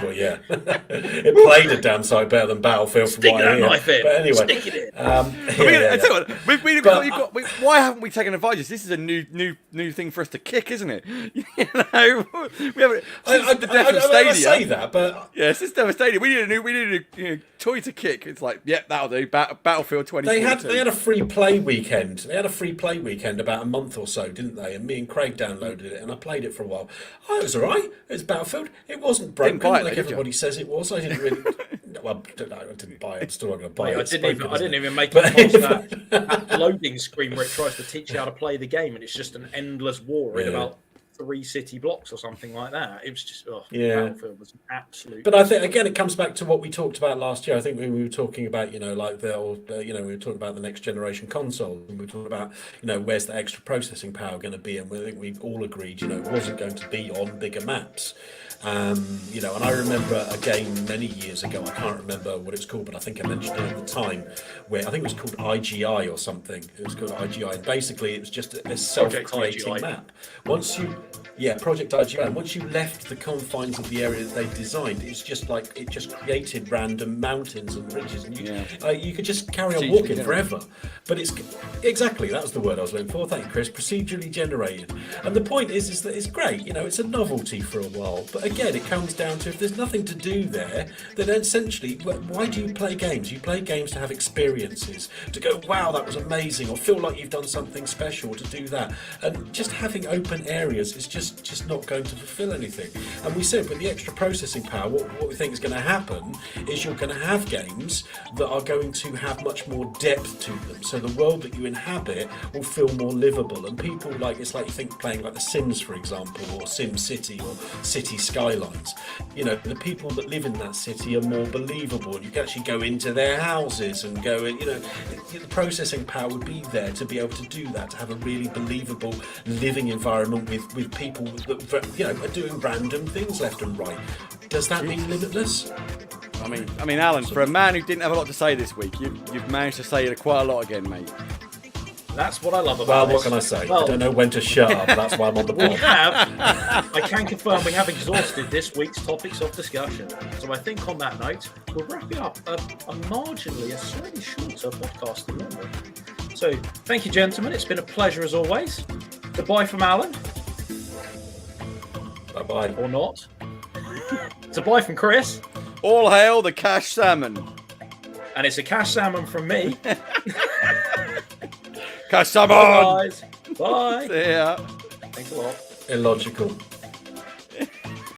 Well, yeah. It played a damn sight better than Battlefield. Stick that knife in. But anyway, stick it in. Why haven't we taken advantage? This is a new thing for us to kick, isn't it? We haven't. I say that, but since Death of Stadia, we need a toy to kick. It's like, that'll do. Battlefield 2042. They had a free play weekend. They had a free play weekend about a month or so, didn't they? And me and Craig downloaded it, and I played it for a while. It was all right. It was Battlefield. It wasn't broken like everybody says it was. I didn't really. Well, I didn't buy it. I'm still not going to buy it. I didn't even make it past that loading screen where it tries to teach you how to play the game, and it's just an endless war in about 3 city blocks or something like that. It was just Battlefield was absolute. But I think again, it comes back to what we talked about last year. I think when we were talking about we were talking about the next generation console, and we were talking about where's the extra processing power going to be, and I think we've all agreed it wasn't going to be on bigger maps. And I remember a game many years ago, I can't remember what it's called, but I think I mentioned it at the time, where I think it was called IGI or something. It was called IGI, and basically it was just a self-creating map. Project IGI. And once you left the confines of the area that they designed, it's just like it just created random mountains and ridges, and you could just carry on walking forever. But it's exactly, that was the word I was looking for. Thank you, Chris. Procedurally generated. And the point is that it's great. It's a novelty for a while, but again, it comes down to if there's nothing to do there, then essentially, why do you play games? You play games to have experiences, to go, wow, that was amazing, or feel like you've done something special to do that. And just having open areas is just not going to fulfill anything. And we said with the extra processing power, what we think is going to happen is you're going to have games that are going to have much more depth to them. So the world that you inhabit will feel more livable. And people it's like you think playing like The Sims, for example, or Sim City or City Skylines. You know, the people that live in that city are more believable. You can actually go into their houses and go in, you know, the processing power would be there to be able to do that, to have a really believable living environment with people that, you know, are doing random things left and right. Does that mean limitless? I mean, Alan, for a man who didn't have a lot to say this week, you've managed to say it quite a lot again, mate. That's what I love about this. What can I say? I don't know when to shut up. That's why I'm on the pod. I can confirm we have exhausted this week's topics of discussion. So I think on that note, we're wrapping up a slightly shorter podcast than normal. So thank you, gentlemen. It's been a pleasure as always. Goodbye from Alan. Bye-bye. Or not. It's a bye from Chris. All hail the cash salmon. And it's a cash salmon from me. Cash salmon. Bye, guys. Bye. See ya. Thanks a lot. Illogical.